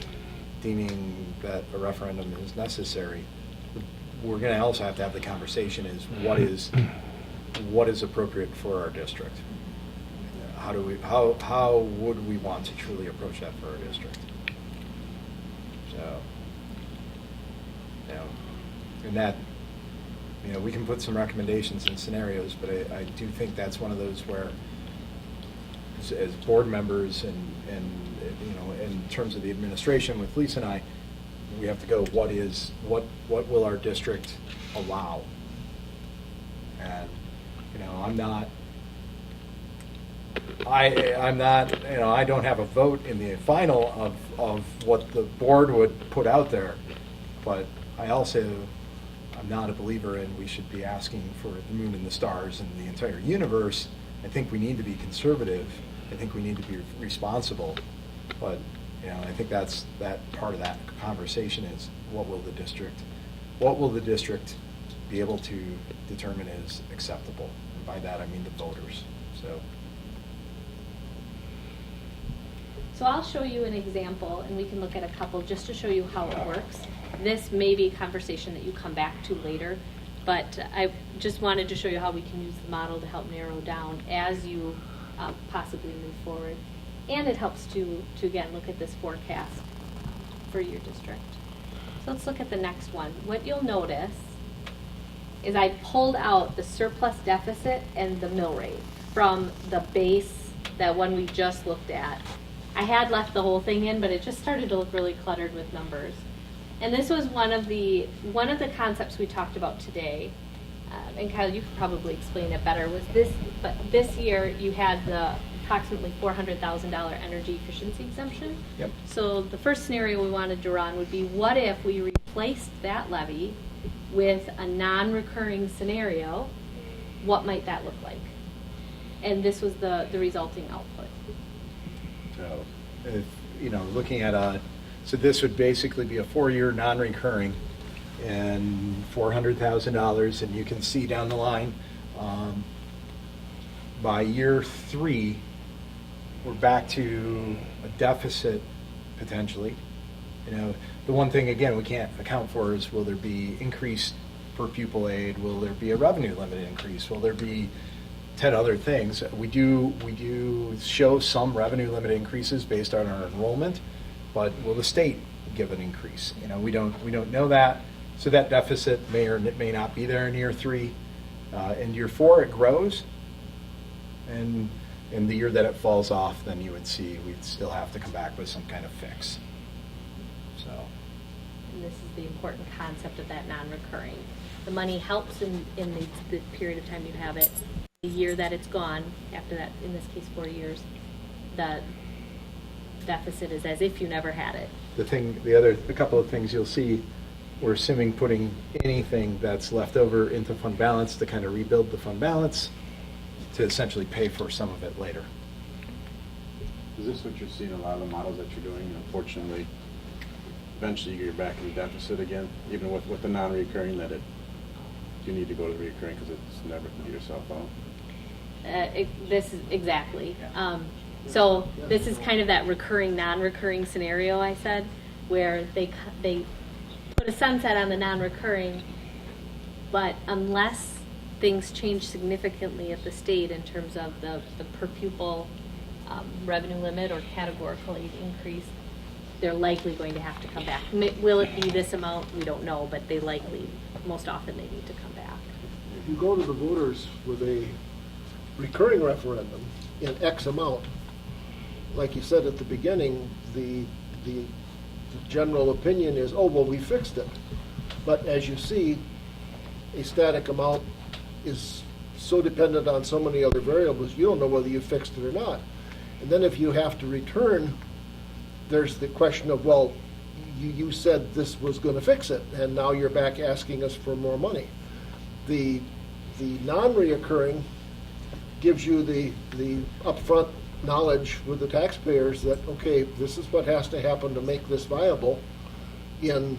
deeming that a referendum is necessary, we're going to also have to have the conversation is what is appropriate for our district? How would we want to truly approach that for our district? So, and that, we can put some recommendations and scenarios, but I do think that's one of those where, as board members and in terms of the administration with Lisa and I, we have to go, what will our district allow? And, I'm not, I don't have a vote in the final of what the board would put out there, but I'm not a believer in we should be asking for the moon and the stars and the entire universe. I think we need to be conservative. I think we need to be responsible. But, I think that's that part of that conversation is what will the district be able to determine is acceptable? And by that I mean the voters. So I'll show you an example, and we can look at a couple just to show you how it works. This may be a conversation that you come back to later, but I just wanted to show you how we can use the model to help narrow down as you possibly move forward. And it helps to again, look at this forecast for your district. So let's look at the next one. What you'll notice is I pulled out the surplus deficit and the mill rate from the base, that one we just looked at. I had left the whole thing in, but it just started to look really cluttered with numbers. And this was one of the concepts we talked about today. And Kyle, you could probably explain it better. Was this? But this year you had the approximately $400,000 energy efficiency exemption. Yep. So the first scenario we wanted to run would be, what if we replaced that levy with a non-recurring scenario? What might that look like? And this was the resulting output. So, if, looking at so this would basically be a 4-year non-recurring and $400,000, and you can see down the line, by year 3, we're back to a deficit potentially. The one thing, again, we can't account for is, will there be increased per pupil aid? Will there be a revenue limit increase? Will there be 10 other things? We do show some revenue limit increases based on our enrollment, but will the state give an increase? We don't know that. So that deficit may or may not be there in year 3. In year 4, it grows, and in the year that it falls off, then you would see we'd still have to come back with some kind of fix. So. And this is the important concept of that non-recurring. The money helps in the period of time you have it. The year that it's gone, after that, in this case 4 years, the deficit is as if you never had it. A couple of things you'll see, we're assuming putting anything that's left over into fund balance to kind of rebuild the fund balance to essentially pay for some of it later. Is this what you're seeing in a lot of the models that you're doing? Unfortunately, eventually you're back in the deficit again, even with the non-recurring, that you need to go to the recurring because it's never to get yourself out. This is exactly. So this is kind of that recurring, non-recurring scenario I said, where they put a sunset on the non-recurring, but unless things change significantly at the state in terms of the per pupil revenue limit or categorically increase, they're likely going to have to come back. Will it be this amount? We don't know, but they likely, most often, they need to come back. If you go to the voters with a recurring referendum in X amount, like you said at the beginning, the general opinion is, oh, well, we fixed it. But as you see, a static amount is so dependent on so many other variables, you don't know whether you fixed it or not. And then if you have to return, there's the question of, well, you said this was going to fix it, and now you're back asking us for more money. The non-reoccurring gives you the upfront knowledge with the taxpayers that, okay, this is what has to happen to make this viable. In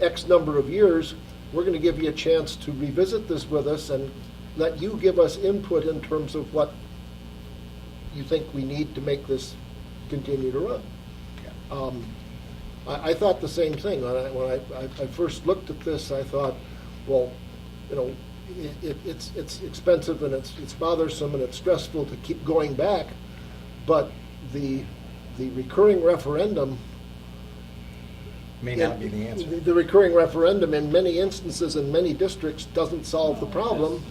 X number of years, we're going to give you a chance to revisit this with us and let you give us input in terms of what you think we need to make this continue to run. I thought the same thing. When I first looked at this, I thought, well, you know, it's expensive and it's bothersome and it's stressful to keep going back, but the recurring referendum May not be the answer. The recurring referendum in many instances in many districts doesn't solve the problem,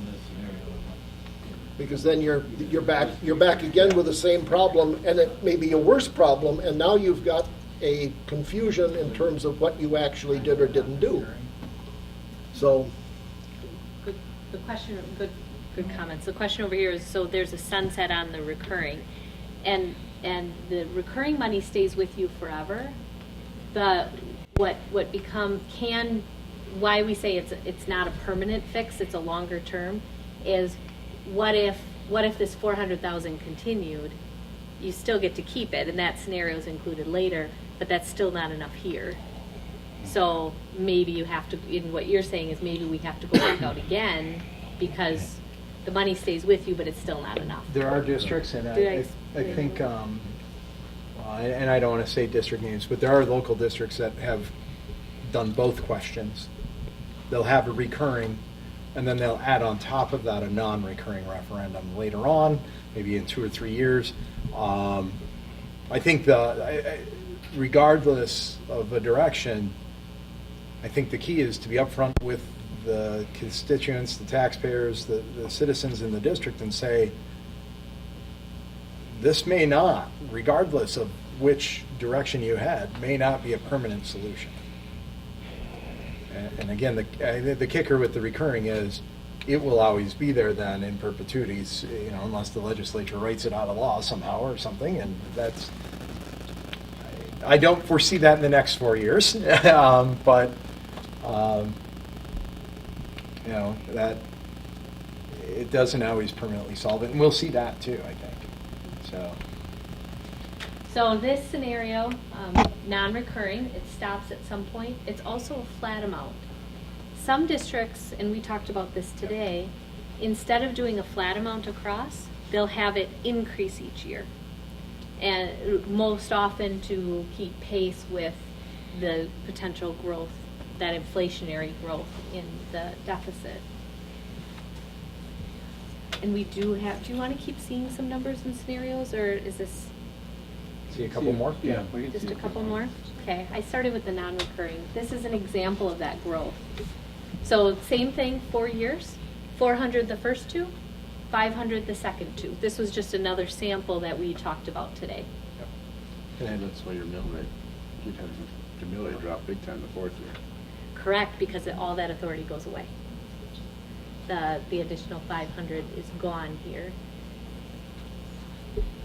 because then you're back again with the same problem, and it may be a worse problem, and now you've got a confusion in terms of what you actually did or didn't do. So, The question, good comments. The question over here is, so there's a sunset on the recurring, and the recurring money stays with you forever. Why we say it's not a permanent fix, it's a longer term, is what if this 400,000 continued, you still get to keep it, and that scenario is included later, but that's still not enough here. So maybe you have to, in what you're saying is maybe we have to go back out again because the money stays with you, but it's still not enough. There are districts, and I think, and I don't want to say district names, but there are local districts that have done both questions. They'll have a recurring, and then they'll add on top of that a non-recurring referendum later on, maybe in 2 or 3 years. I think regardless of the direction, I think the key is to be upfront with the constituents, the taxpayers, the citizens in the district, and say, this may not, regardless of which direction you head, may not be a permanent solution. And again, the kicker with the recurring is it will always be there then in perpetuity, unless the legislature writes it out of law somehow or something, and that's, I don't foresee that in the next 4 years, but that it doesn't always permanently solve it, and we'll see that too, I think. So this scenario, non-recurring, it stops at some point. It's also a flat amount. Some districts, and we talked about this today, instead of doing a flat amount across, they'll have it increase each year. And most often to keep pace with the potential growth, that inflationary growth in the deficit. And we do you want to keep seeing some numbers and scenarios, or is this? See a couple more? Yeah. Just a couple more? Okay, I started with the non-recurring. This is an example of that growth. So same thing, 4 years, 400 the first two, 500 the second two. This was just another sample that we talked about today. Yep. And that's why your mill rate, your mill rate dropped big time the fourth year. Correct, because all that authority goes away. The additional 500 is gone here.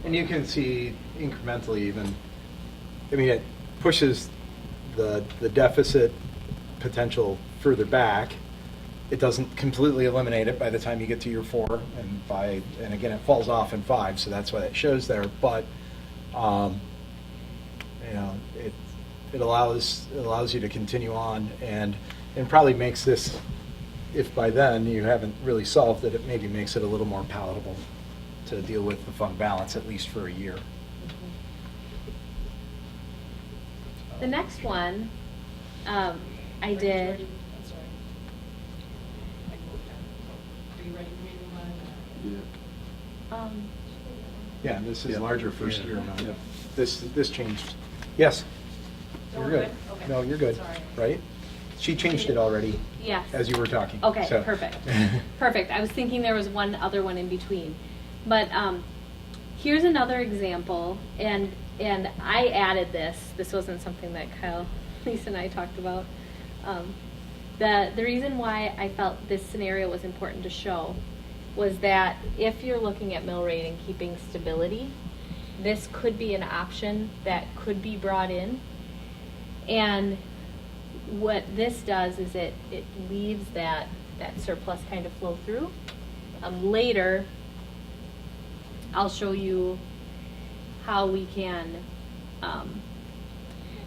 And you can see incrementally even, it pushes the deficit potential further back. It doesn't completely eliminate it by the time you get to year 4, and again it falls off in 5, so that's why it shows there. But it allows you to continue on, and probably makes this, if by then you haven't really solved it, it maybe makes it a little more palatable to deal with the fund balance, at least for a year. The next one, I did. Are you ready? Yeah, this is Yeah. larger first Yeah. year amount. Yeah. This changed. Yes? So You're we're good. good? Okay. No, you're good, Sorry. right? She changed it already Yes. as you were talking. Okay, so. perfect. Perfect. I was thinking there was one other one in between. But here's another example, and I added this. This wasn't something that Kyle, Lisa, and I talked about. The reason why I felt this scenario was important to show was that if you're looking at mill rate and keeping stability, this could be an option that could be brought in. And what this does is it leaves that surplus kind of flow through. Later, I'll show you how we can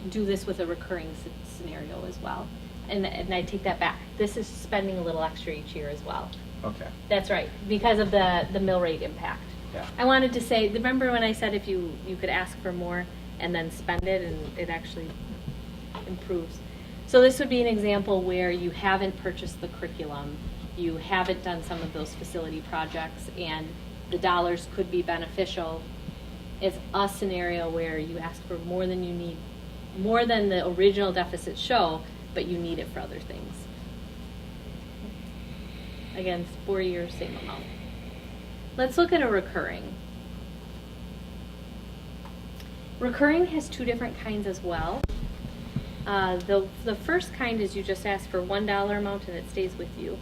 do this with a recurring scenario as well. And I take that back. This is spending a little extra each year as well. Okay. That's right, because of the mill rate impact. Yeah. I wanted to say, remember when I said if you could ask for more and then spend it and it actually improves. So this would be an example where you haven't purchased the curriculum, you haven't done some of those facility projects, and the dollars could be beneficial. It's a scenario where you ask for more than you need, more than the original deficits show, but you need it for other things. Again, it's 4 years, same amount. Let's look at a recurring. Recurring has two different kinds as well. The first kind is you just ask for $1 amount and it stays with you.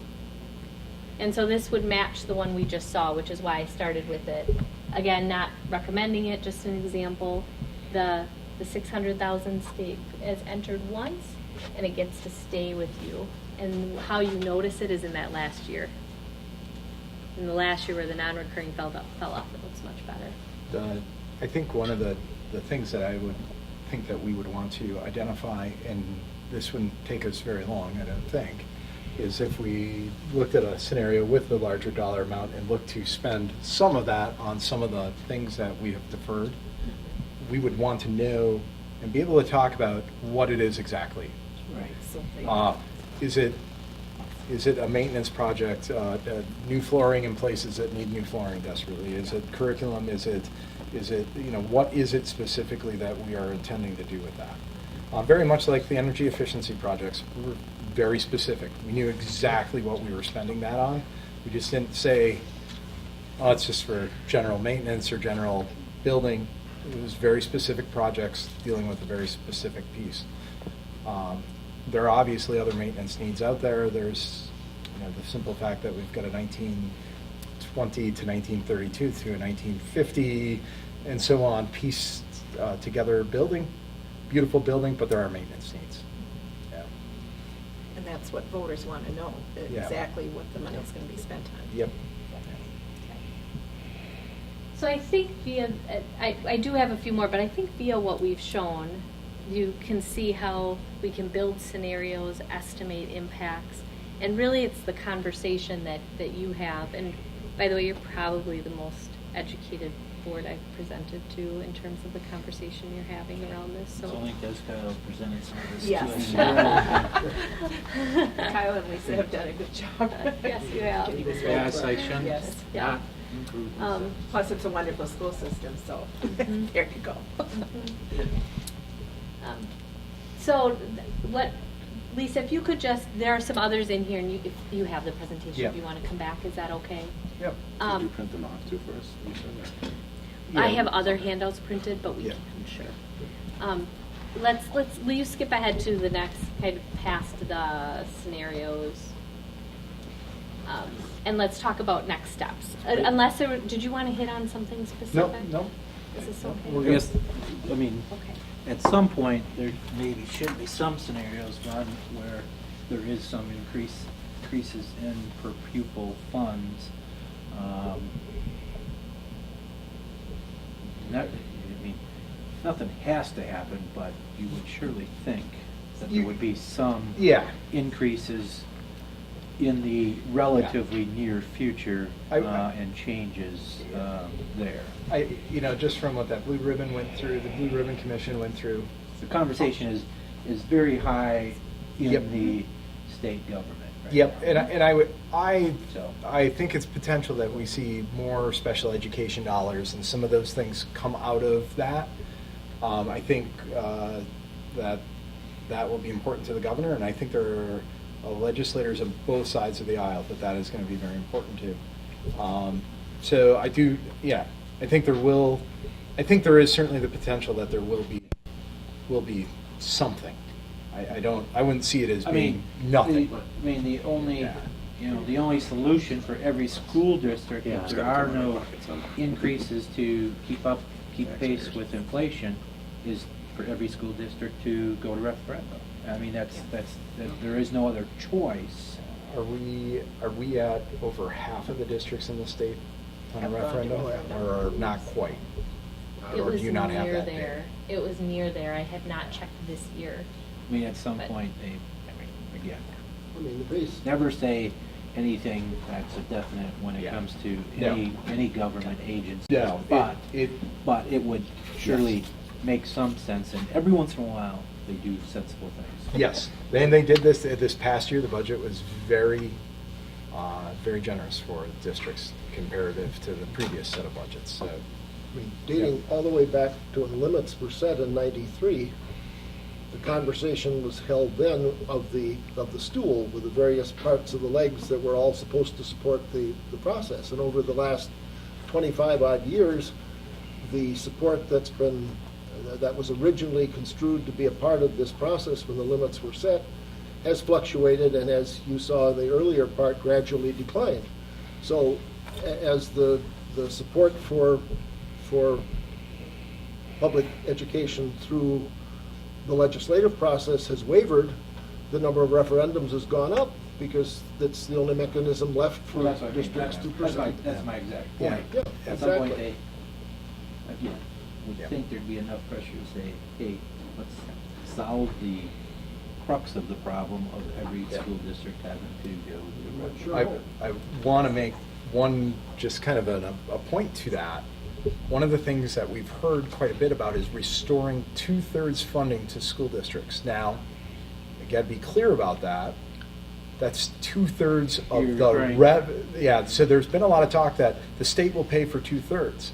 And so this would match the one we just saw, which is why I started with it. Again, not recommending it, just an example. The 600,000 is entered once and it gets to stay with you. And how you notice it is in that last year. In the last year where the non-recurring fell off, it looks much better. I think one of the things that I would think that we would want to identify, and this wouldn't take us very long, I don't think, is if we looked at a scenario with the larger dollar amount and looked to spend some of that on some of the things that we have deferred, we would want to know and be able to talk about what it is exactly. Right. Is it a maintenance project, new flooring in places that need new flooring desperately? Is it curriculum? Is it, what is it specifically that we are intending to do with that? Very much like the energy efficiency projects, we were very specific. We knew exactly what we were spending that on. We just didn't say, oh, it's just for general maintenance or general building. It was very specific projects dealing with a very specific piece. There are obviously other maintenance needs out there. There's the simple fact that we've got a 1920 to 1932 to a 1950 and so on piece together building, beautiful building, but there are maintenance needs. Yeah. And that's what voters want to know, Yeah. exactly what the money's going to be spent on. Yep. So I think via, I do have a few more, but I think via what we've shown, you can see how we can build scenarios, estimate impacts, and really it's the conversation that you have. And by the way, you're probably the most educated board I've presented to in terms of the conversation you're having around this. So It's only because Kyle presented some of this Yes. to us. Kyle and Lisa have done a good job. Yes, you have. Getting this Yes, right. I shouldn't Yes. Yeah. improve. Plus, it's a wonderful school system, so Mhm. there you go. So what, Lisa, if you could just, there are some others in here, and if you have the presentation, Yeah. if you want to come back, is that okay? Yep. Did you print them off too for us? You said that. I Yeah. have other handouts printed, but we Yeah. can, sure. Will you skip ahead to the next, kind of past the scenarios? And let's talk about next steps. Unless did you want to hit on something specific? No. Is this okay? I guess, I mean, Okay. at some point, there maybe should be some scenarios done where there is some increases in per pupil funds. Nothing has to happen, but you would surely think that there would be some Yeah. increases in the relatively near future and changes there. Just from what that Blue Ribbon went through, the Blue Ribbon Commission went through. The conversation is very high in Yep. the state government, Yep, and So- I think it's potential that we see more special education dollars and some of those things come out of that. I think that will be important to the governor, and I think there are legislators on both sides of the aisle that is going to be very important too. So I do, yeah, I think there is certainly the potential that there will be something. I wouldn't see it as being nothing. The only, Yeah. the only solution for every school district, Yeah. if there are no increases to keep pace with inflation, is for every school district to go to referendum. I mean, there is no other choice. Are we at over half of the districts in the state on a Have gone to referendum, referendum. or not quite? It Or was do you not have near that there. It was near there. I have not checked this year. I mean, at some But- point, again, I mean, the base, never say anything that's a definite when it Yeah. comes to No. any government agency. No, But it it would surely make some sense, and every once in a while, they do sensible things. yes, and they did this past year. The budget was very generous for districts comparative to the previous set of budgets. So I mean, dating all the way back to when limits were set in '93, the conversation was held then of the stool with the various parts of the legs that were all supposed to support the process. And over the last 25 odd years, the support that was originally construed to be a part of this process when the limits were set has fluctuated, and as you saw in the earlier part, gradually declined. So as the support for public education through the legislative process has wavered, the number of referendums has gone up, because that's the only mechanism left for That's what I mean. districts to That's pursue. my exact Yeah. point. Yeah, At some point, exactly. they, again, would Yeah. think there'd be enough pressure to say, hey, let's solve the crux of the problem of every Yeah. school district having to go to the referendum. I want to make one just kind of a point to that. One of the things that we've heard quite a bit about is restoring 2/3 funding to school districts. Now, I got to be clear about that. That's 2/3 of You're the referring- yeah. So there's been a lot of talk that the state will pay for 2/3.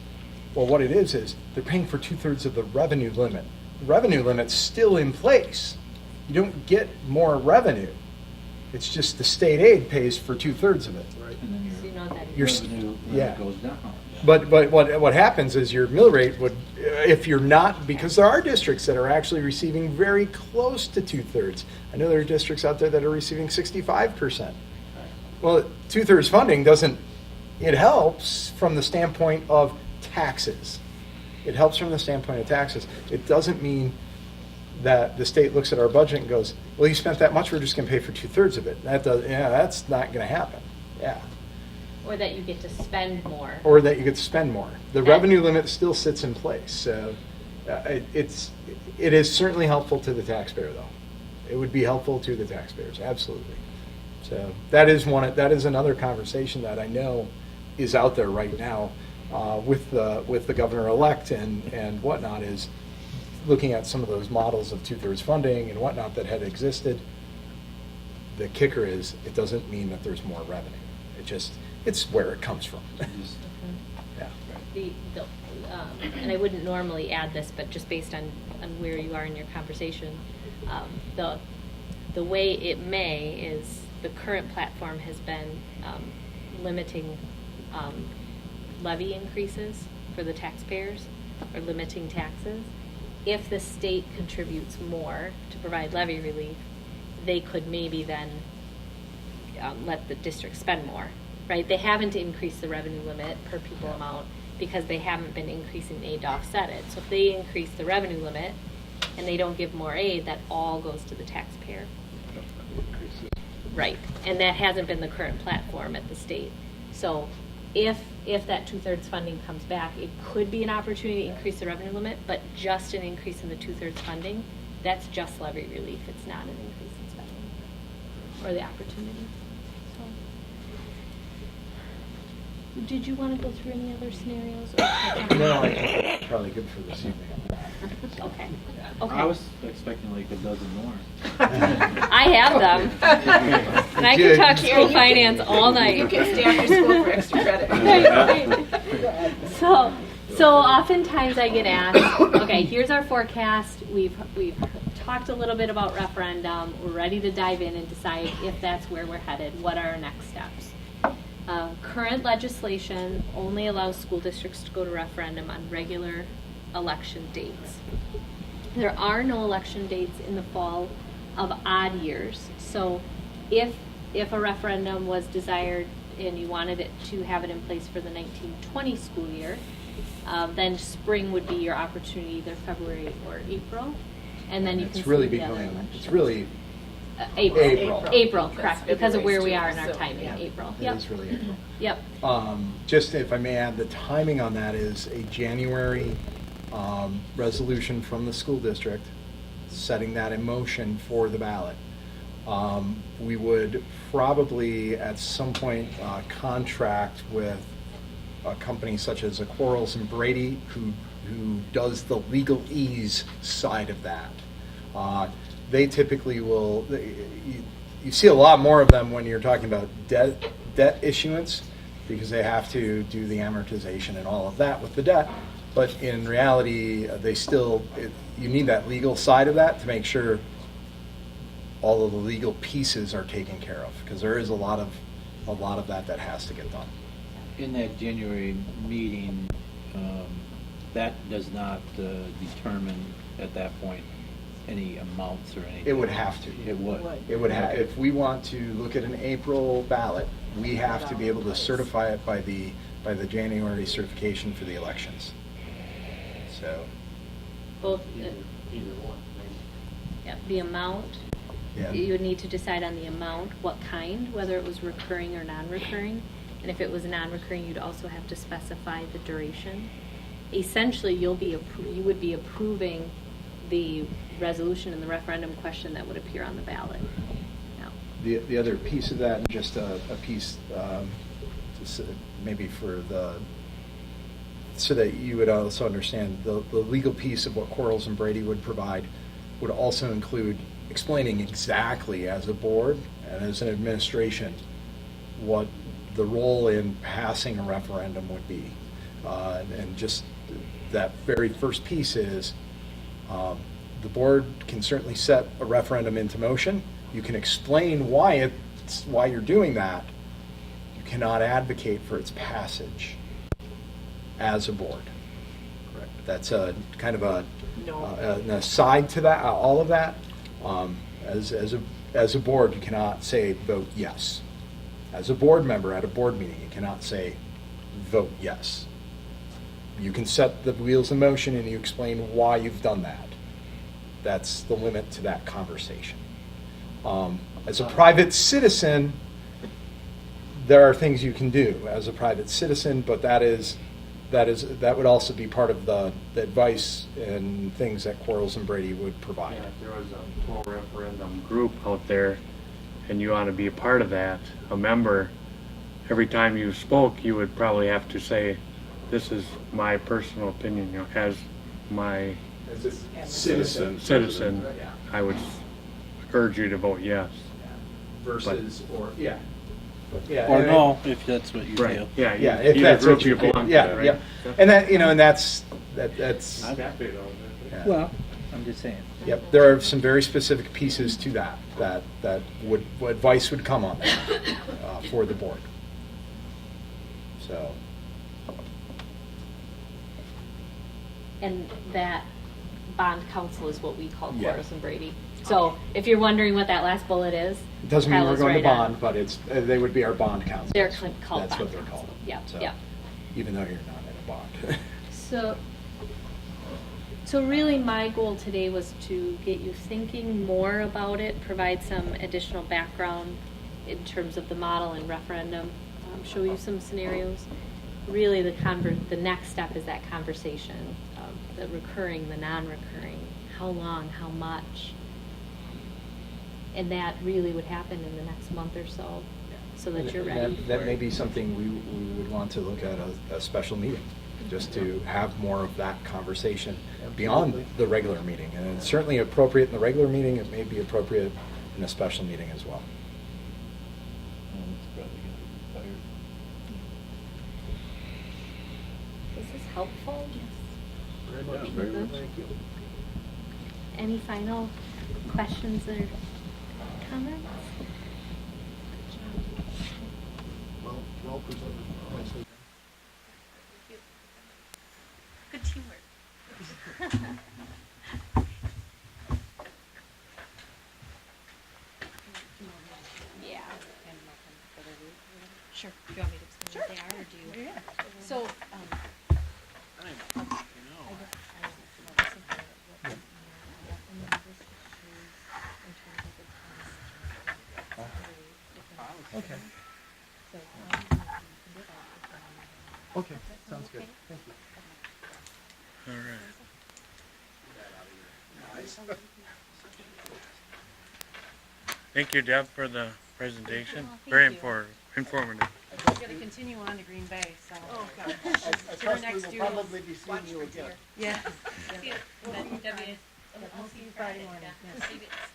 Well, what it is they're paying for 2/3 of the revenue limit. The revenue limit's still in place. You don't get more revenue. It's just the state aid pays for 2/3 of it. And then So you know that Your revenue yeah. goes down. But what happens is your mill rate would, if you're not, because there are districts that are actually receiving very close to 2/3. I know there are districts out there that are receiving 65%. Well, 2/3 funding it helps from the standpoint of taxes. It helps from the standpoint of taxes. It doesn't mean that the state looks at our budget and goes, well, you spent that much, we're just going to pay for 2/3 of it. That's not going to happen. Yeah. or that you get to spend more. Or that you get to spend more. The Okay. revenue limit still sits in place, so it is certainly helpful to the taxpayer, though. It would be helpful to the taxpayers, absolutely. So that is another conversation that I know is out there right now with the governor-elect and whatnot, is looking at some of those models of 2/3 funding and whatnot that had existed. The kicker is it doesn't mean that there's more revenue. It's where it comes from. Yeah. And I wouldn't normally add this, but just based on where you are in your conversation, the way it may is the current platform has been limiting levy increases for the taxpayers, or limiting taxes. If the state contributes more to provide levy relief, they could maybe then let the district spend more, right? They haven't increased the revenue limit per pupil amount because they haven't been increasing aid to offset it. So if they increase the revenue limit and they don't give more aid, that all goes to the taxpayer. Right, and that hasn't been the current platform at the state. So if that 2/3 funding comes back, it could be an opportunity to increase the revenue limit, but just an increase in the 2/3 funding, that's just levy relief. It's not an increase in spending or the opportunity. So, did you want to go through any other scenarios? No, I think that's probably good for this evening. Okay. Yeah. Okay. I was expecting like a dozen more. I have them. And I can talk school finance all night. You can stay after school for extra credit. Right. So oftentimes I get asked, okay, here's our forecast. We've talked a little bit about referendum. We're ready to dive in and decide if that's where we're headed. What are our next steps? Current legislation only allows school districts to go to referendum on regular election dates. There are no election dates in the fall of odd years. So if a referendum was desired and you wanted it to have it in place for the 1920 school year, then spring would be your opportunity, either February or April, and then you can It's really see the other becoming, elections. it's really, April, April. correct, That's because of where we are February's in our too, timing, yeah. April. it Yep. is really April. Yep. Just if I may add, the timing on that is a January resolution from the school district, setting that in motion for the ballot. We would probably at some point contract with a company such as Quarles and Brady, who does the legalese side of that. They typically will. You see a lot more of them when you're talking about debt issuance, because they have to do the amortization and all of that with the debt. But in reality, you need that legal side of that to make sure all of the legal pieces are taken care of, because there is a lot of that has to get done. In that January meeting, that does not determine at that point any amounts or anything? It would have to. It would. It would have. If we want to look at an April ballot, we have to be able to certify it by the January certification for the elections. So. Both, Either one, maybe. yeah, the amount, Yeah. you would need to decide on the amount, what kind, whether it was recurring or non-recurring. And if it was non-recurring, you'd also have to specify the duration. Essentially, you would be approving the resolution and the referendum question that would appear on the ballot. Now, The other piece of that, and just a piece, maybe so that you would also understand, the legal piece of what Quarles and Brady would provide would also include explaining exactly as a board and as an administration what the role in passing a referendum would be. And just that very first piece is, the board can certainly set a referendum into motion. You can explain why you're doing that. You cannot advocate for its passage as a board. Correct. That's a kind of an aside to that, all of that. As a board, you cannot say vote yes. As a board member at a board meeting, you cannot say vote yes. You can set the wheels in motion and you explain why you've done that. That's the limit to that conversation. As a private citizen, there are things you can do as a private citizen, but that would also be part of the advice and things that Quarles and Brady would provide. Yeah, if there was a pro-referendum group out there and you want to be a part of that, a member, every time you spoke, you would probably have to say, this is my personal opinion, as my Citizen. citizen, I would urge you to vote yes. Versus, or no, if that's what you feel. Yeah, Yeah, if either that's group what you you belong to, yeah, right? yeah. And that, and that's. I'm happy though. Yeah. Well, I'm just saying. Yep, there are some very specific pieces to that advice would come on that for the board. So. and that bond counsel is what we call Yeah. Quarles and Brady. So if you're wondering what that last bullet is, It doesn't mean Kyle we're is going to right on. bond, but they would be our bond counsel. They're called That's bond what they're counsel. called. Yeah, So, yeah. Even though you're not in a bond. So really my goal today was to get you thinking more about it, provide some additional background in terms of the model and referendum, show you some scenarios. Really the next step is that conversation, the recurring, the non-recurring, how long, how much. And that really would happen in the next month or so that you're ready. That may be something we would want to look at a special meeting, just to have more of that conversation beyond the regular meeting. And it's certainly appropriate in the regular meeting. It may be appropriate in a special meeting as well. Is this helpful? Very much, very much. Thank you. Any final questions or comments? Well presented. Nicely done. Good teamwork. Yeah. Sure. Do you want me to explain what they are, or do you? Yeah. So, Okay. Okay, sounds good. Thank you. All right. Thank you, Deb, for the presentation. Oh, Very thank you. informative. I'm going to continue on to Green Bay, so. Oh, God. I trust we will probably be seeing you again. Yeah. I'll see you Friday morning.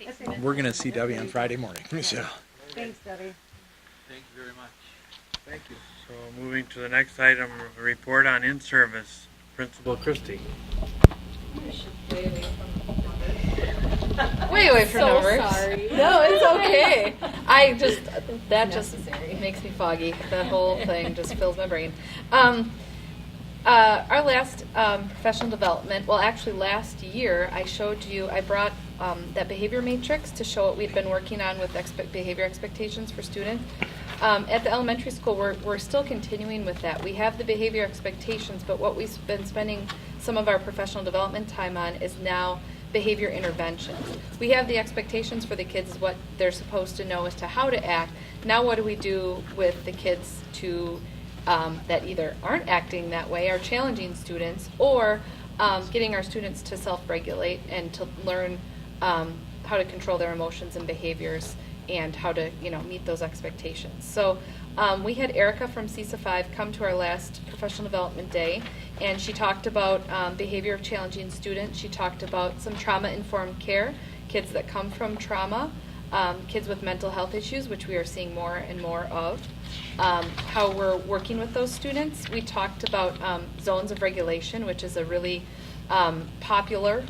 Yeah. We're going to see Debbie on Friday morning. So. Thanks, Debbie. Thank you very much. Thank you. So moving to the next item, a report on in-service. Principal Christie. Way away from So numbers. sorry. No, it's okay. That just makes me foggy. The whole thing just fills my brain. Our last professional development, well, actually last year, I brought that behavior matrix to show what we'd been working on with behavior expectations for students. At the elementary school, we're still continuing with that. We have the behavior expectations, but what we've been spending some of our professional development time on is now behavior interventions. We have the expectations for the kids, what they're supposed to know as to how to act. Now what do we do with the kids that either aren't acting that way, are challenging students, or getting our students to self-regulate and to learn how to control their emotions and behaviors and how to meet those expectations. So we had Erica from CISA 5 come to our last professional development day, and she talked about behavior of challenging students. She talked about some trauma-informed care, kids that come from trauma, kids with mental health issues, which we are seeing more and more of, how we're working with those students. We talked about zones of regulation, which is a really popular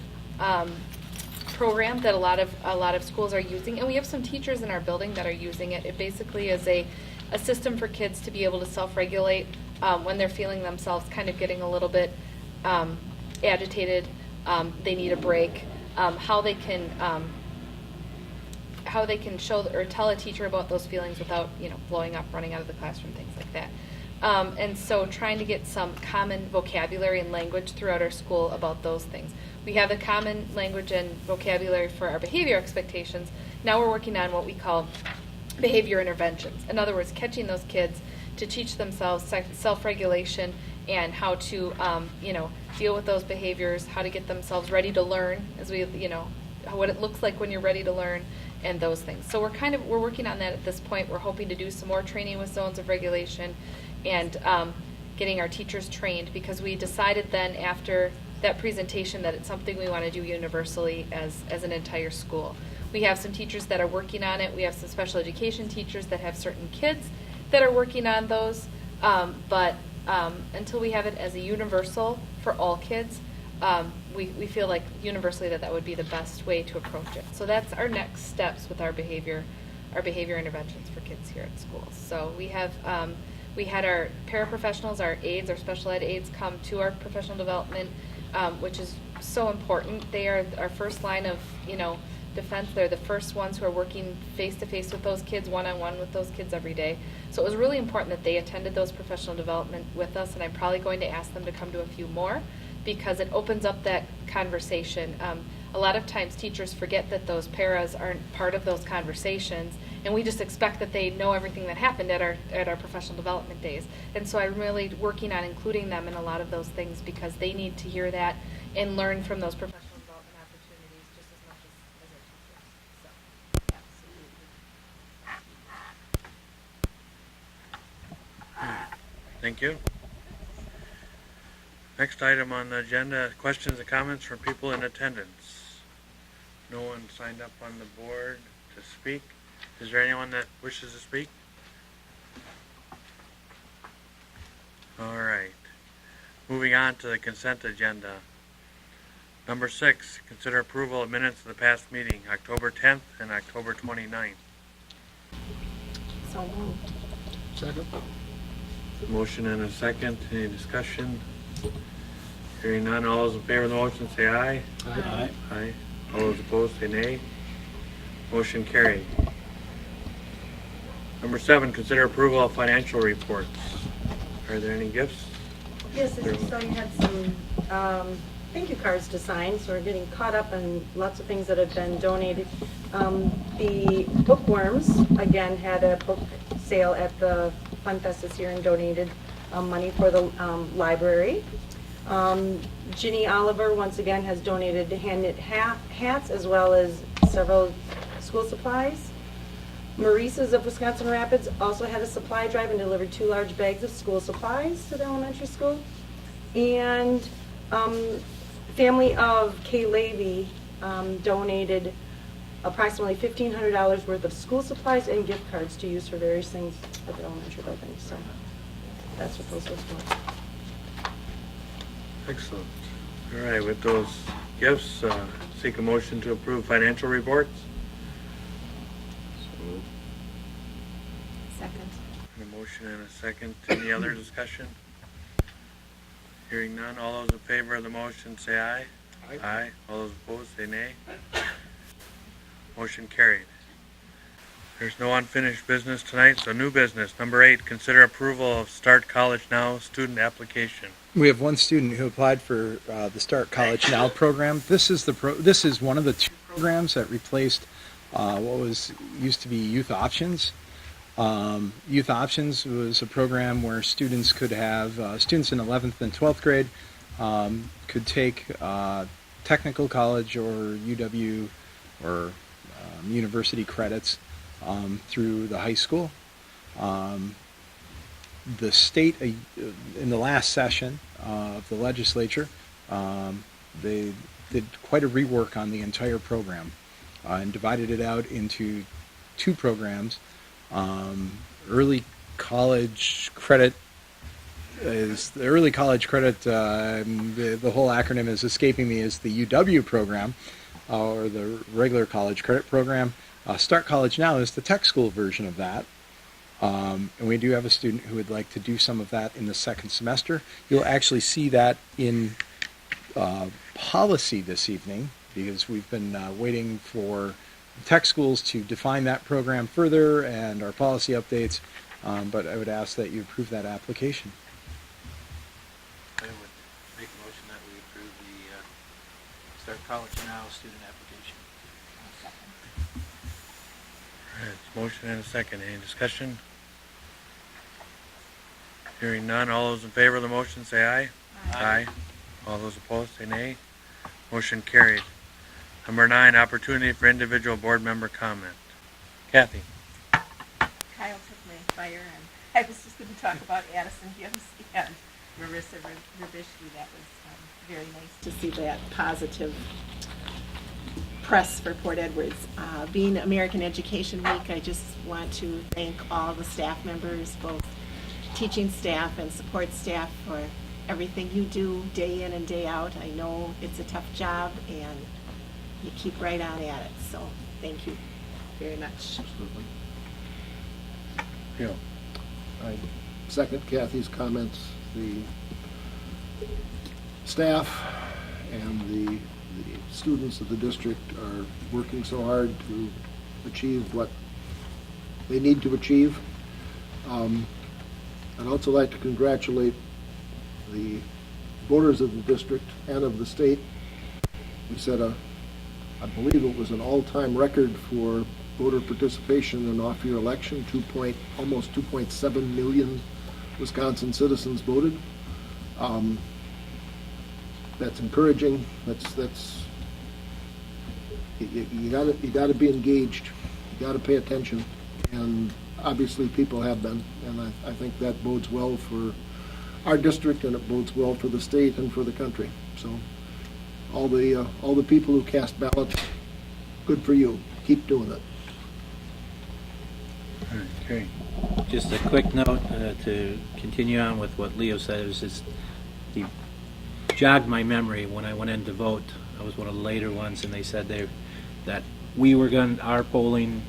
program that a lot of schools are using, and we have some teachers in our building that are using it. It basically is a system for kids to be able to self-regulate when they're feeling themselves kind of getting a little bit agitated, they need a break, how they can show or tell a teacher about those feelings without blowing up, running out of the classroom, things like that. And so trying to get some common vocabulary and language throughout our school about those things. We have the common language and vocabulary for our behavior expectations. Now we're working on what we call behavior interventions. In other words, catching those kids to teach themselves self-regulation and how to, deal with those behaviors, how to get themselves ready to learn, what it looks like when you're ready to learn, and those things. So we're working on that at this point. We're hoping to do some more training with zones of regulation and getting our teachers trained, because we decided then after that presentation that it's something we want to do universally as an entire school. We have some teachers that are working on it. We have some special education teachers that have certain kids that are working on those. But until we have it as a universal for all kids, we feel like universally that would be the best way to approach it. So that's our next steps with our behavior interventions for kids here at school. So we had our paraprofessionals, our aides, our special ed aides come to our professional development, which is so important. They are our first line of defense. They're the first ones who are working face-to-face with those kids, one-on-one with those kids every day. So it was really important that they attended those professional development with us, and I'm probably going to ask them to come to a few more, because it opens up that conversation. A lot of times teachers forget that those paras aren't part of those conversations, and we just expect that they know everything that happened at our professional development days. And so I'm really working on including them in a lot of those things, because they need to hear that and learn from those professional development opportunities just as much as their teachers. So, absolutely. Thank you. Next item on the agenda, questions and comments from people in attendance. No one signed up on the board to speak. Is there anyone that wishes to speak? All right. Moving on to the consent agenda. Number 6, consider approval of minutes of the past meeting, October 10th and October 29th. So moved. Second? Motion and a second. Any discussion? Hearing none, all those in favor of the motion say aye. Aye. Aye. All those opposed say nay. Motion carried. Number 7, consider approval of financial reports. Are there any gifts? Yes, as you saw, you had some thank you cards to sign, so we're getting caught up on lots of things that have been donated. The Bookworms, again, had a book sale at the Fun Fest this year and donated money for the library. Ginny Oliver, once again, has donated hand-knit hats as well as several school supplies. Maurice's of Wisconsin Rapids also had a supply drive and delivered 2 large bags of school supplies to the elementary school. And family of Kay Levy donated approximately $1,500 worth of school supplies and gift cards to use for various things at the elementary building. So that's what those was for. Excellent. All right, with those gifts, seek a motion to approve financial reports. Second. A motion and a second. Any other discussion? Hearing none, all those in favor of the motion say aye. Aye. All those opposed say nay. Motion carried. There's no unfinished business tonight, so new business. Number 8, consider approval of Start College Now student application. We have one student who applied for the Start College Now program. This is one of the 2 programs that replaced what used to be Youth Options. Youth Options was a program where students could have students in 11th and 12th grade could take technical college or UW or university credits through the high school. The state, in the last session of the legislature, they did quite a rework on the entire program and divided it out into 2 programs. Early college credit is the early college credit. The whole acronym is escaping me. Is the UW program or the regular college credit program? Start College Now is the tech school version of that. And we do have a student who would like to do some of that in the second semester. You'll actually see that in policy this evening because we've been waiting for tech schools to define that program further and our policy updates. But I would ask that you approve that application. I would make a motion that we approve the Start College Now student application. All right, motion and a second. Any discussion? Hearing none, all those in favor of the motion say aye. Aye. All those opposed say nay. Motion carried. Number 9, opportunity for individual board member comment. Kathy. Kyle took my fire, and I was just going to talk about Addison Gibbs and Marissa Rubishki. That was very nice to see that positive press for Port Edwards. Being American Education Week, I just want to thank all the staff members, both teaching staff and support staff, for everything you do day in and day out. I know it's a tough job, and you keep right on at it. So thank you very much. Absolutely. Yeah. I second Kathy's comments. The staff and the students of the district are working so hard to achieve what they need to achieve. I'd also like to congratulate the voters of the district and of the state. We set I believe it was an all-time record for voter participation in an off-year election. Almost 2.7 million Wisconsin citizens voted. That's encouraging. You got to be engaged. You got to pay attention, and obviously people have been, and I think that bodes well for our district, and it bodes well for the state and for the country. So all the people who cast ballots, good for you. Keep doing it. Okay. Just a quick note to continue on with what Leo said. It was just, he jogged my memory when I went in to vote. I was one of the later ones, and they said that we were our polling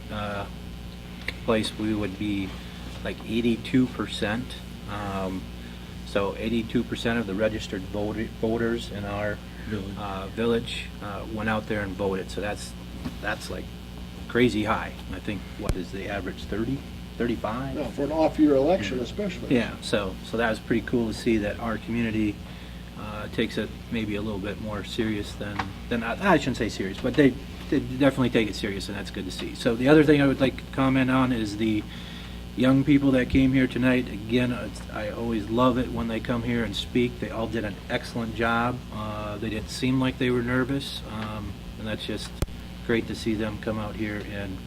place, we would be like 82%. So 82% of the registered voters in our village went out there and voted. So that's like crazy high. I think, what is the average, 30, 35? No, for an off-year election especially. Yeah, so that was pretty cool to see that our community takes it maybe a little bit more serious than I shouldn't say serious, but they definitely take it serious, and that's good to see. So the other thing I would like to comment on is the young people that came here tonight. Again, I always love it when they come here and speak. They all did an excellent job. They didn't seem like they were nervous, and that's just great to see them come out here and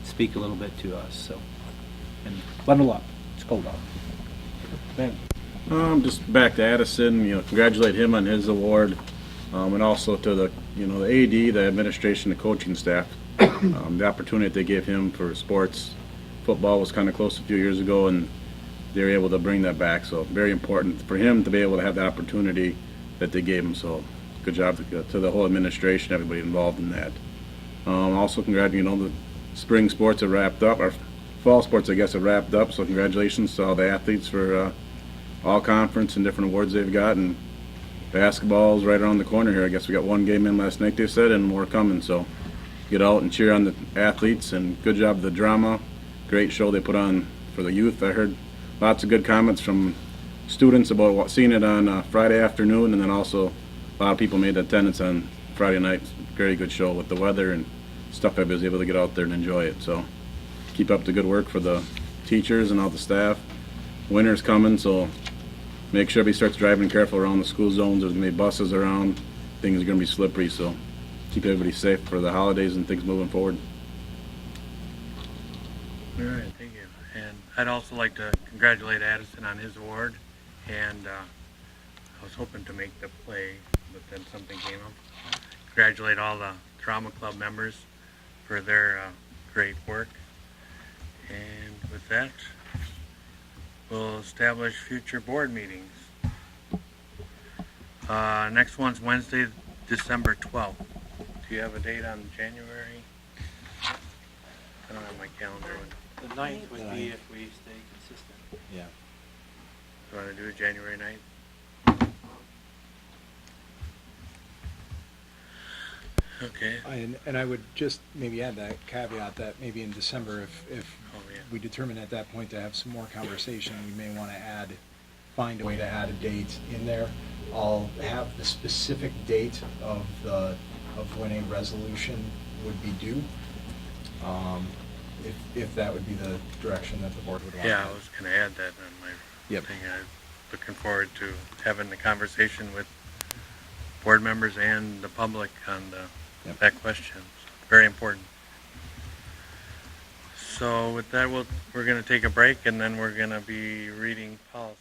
speak a little bit to us. So, and bundle up. It's cold out. Ben. Just back to Addison, congratulate him on his award, and also to the AD, the administration, the coaching staff, the opportunity that they gave him for sports. Football was kind of close a few years ago, and they were able to bring that back. So very important for him to be able to have that opportunity that they gave him. So good job to the whole administration, everybody involved in that. Also, the spring sports have wrapped up. Our fall sports, I guess, have wrapped up. So congratulations to all the athletes for all conference and different awards they've got. And basketball's right around the corner here. I guess we got one game in last night, they said, and more coming. So get out and cheer on the athletes, and good job the drama. Great show they put on for the youth. I heard lots of good comments from students about seeing it on Friday afternoon, and then also a lot of people made attendance on Friday night. Very good show with the weather and stuff. I was able to get out there and enjoy it. So keep up the good work for the teachers and all the staff. Winter's coming, so make sure everybody starts driving careful around the school zones. There's going to be buses around. Things are going to be slippery, so keep everybody safe for the holidays and things moving forward. All right, thank you. And I'd also like to congratulate Addison on his award. And I was hoping to make the play, but then something came up. Congratulate all the drama club members for their great work. And with that, we'll establish future board meetings. Next one's Wednesday, December 12th. Do you have a date on January? I don't have my calendar. The 9th would be if we stay consistent. Yeah. You want to do it January 9th? Okay. And I would just maybe add that caveat that maybe in December, if we determine at that point to have some more conversation, we may want to find a way to add a date in there. I'll have the specific date of when a resolution would be due. If that would be the direction that the board would want. Yeah, I was going to add that on my thing. I'm looking forward to having the conversation with board members and the public on that question. Very important. So with that, we're going to take a break, and then we're going to be reading policy.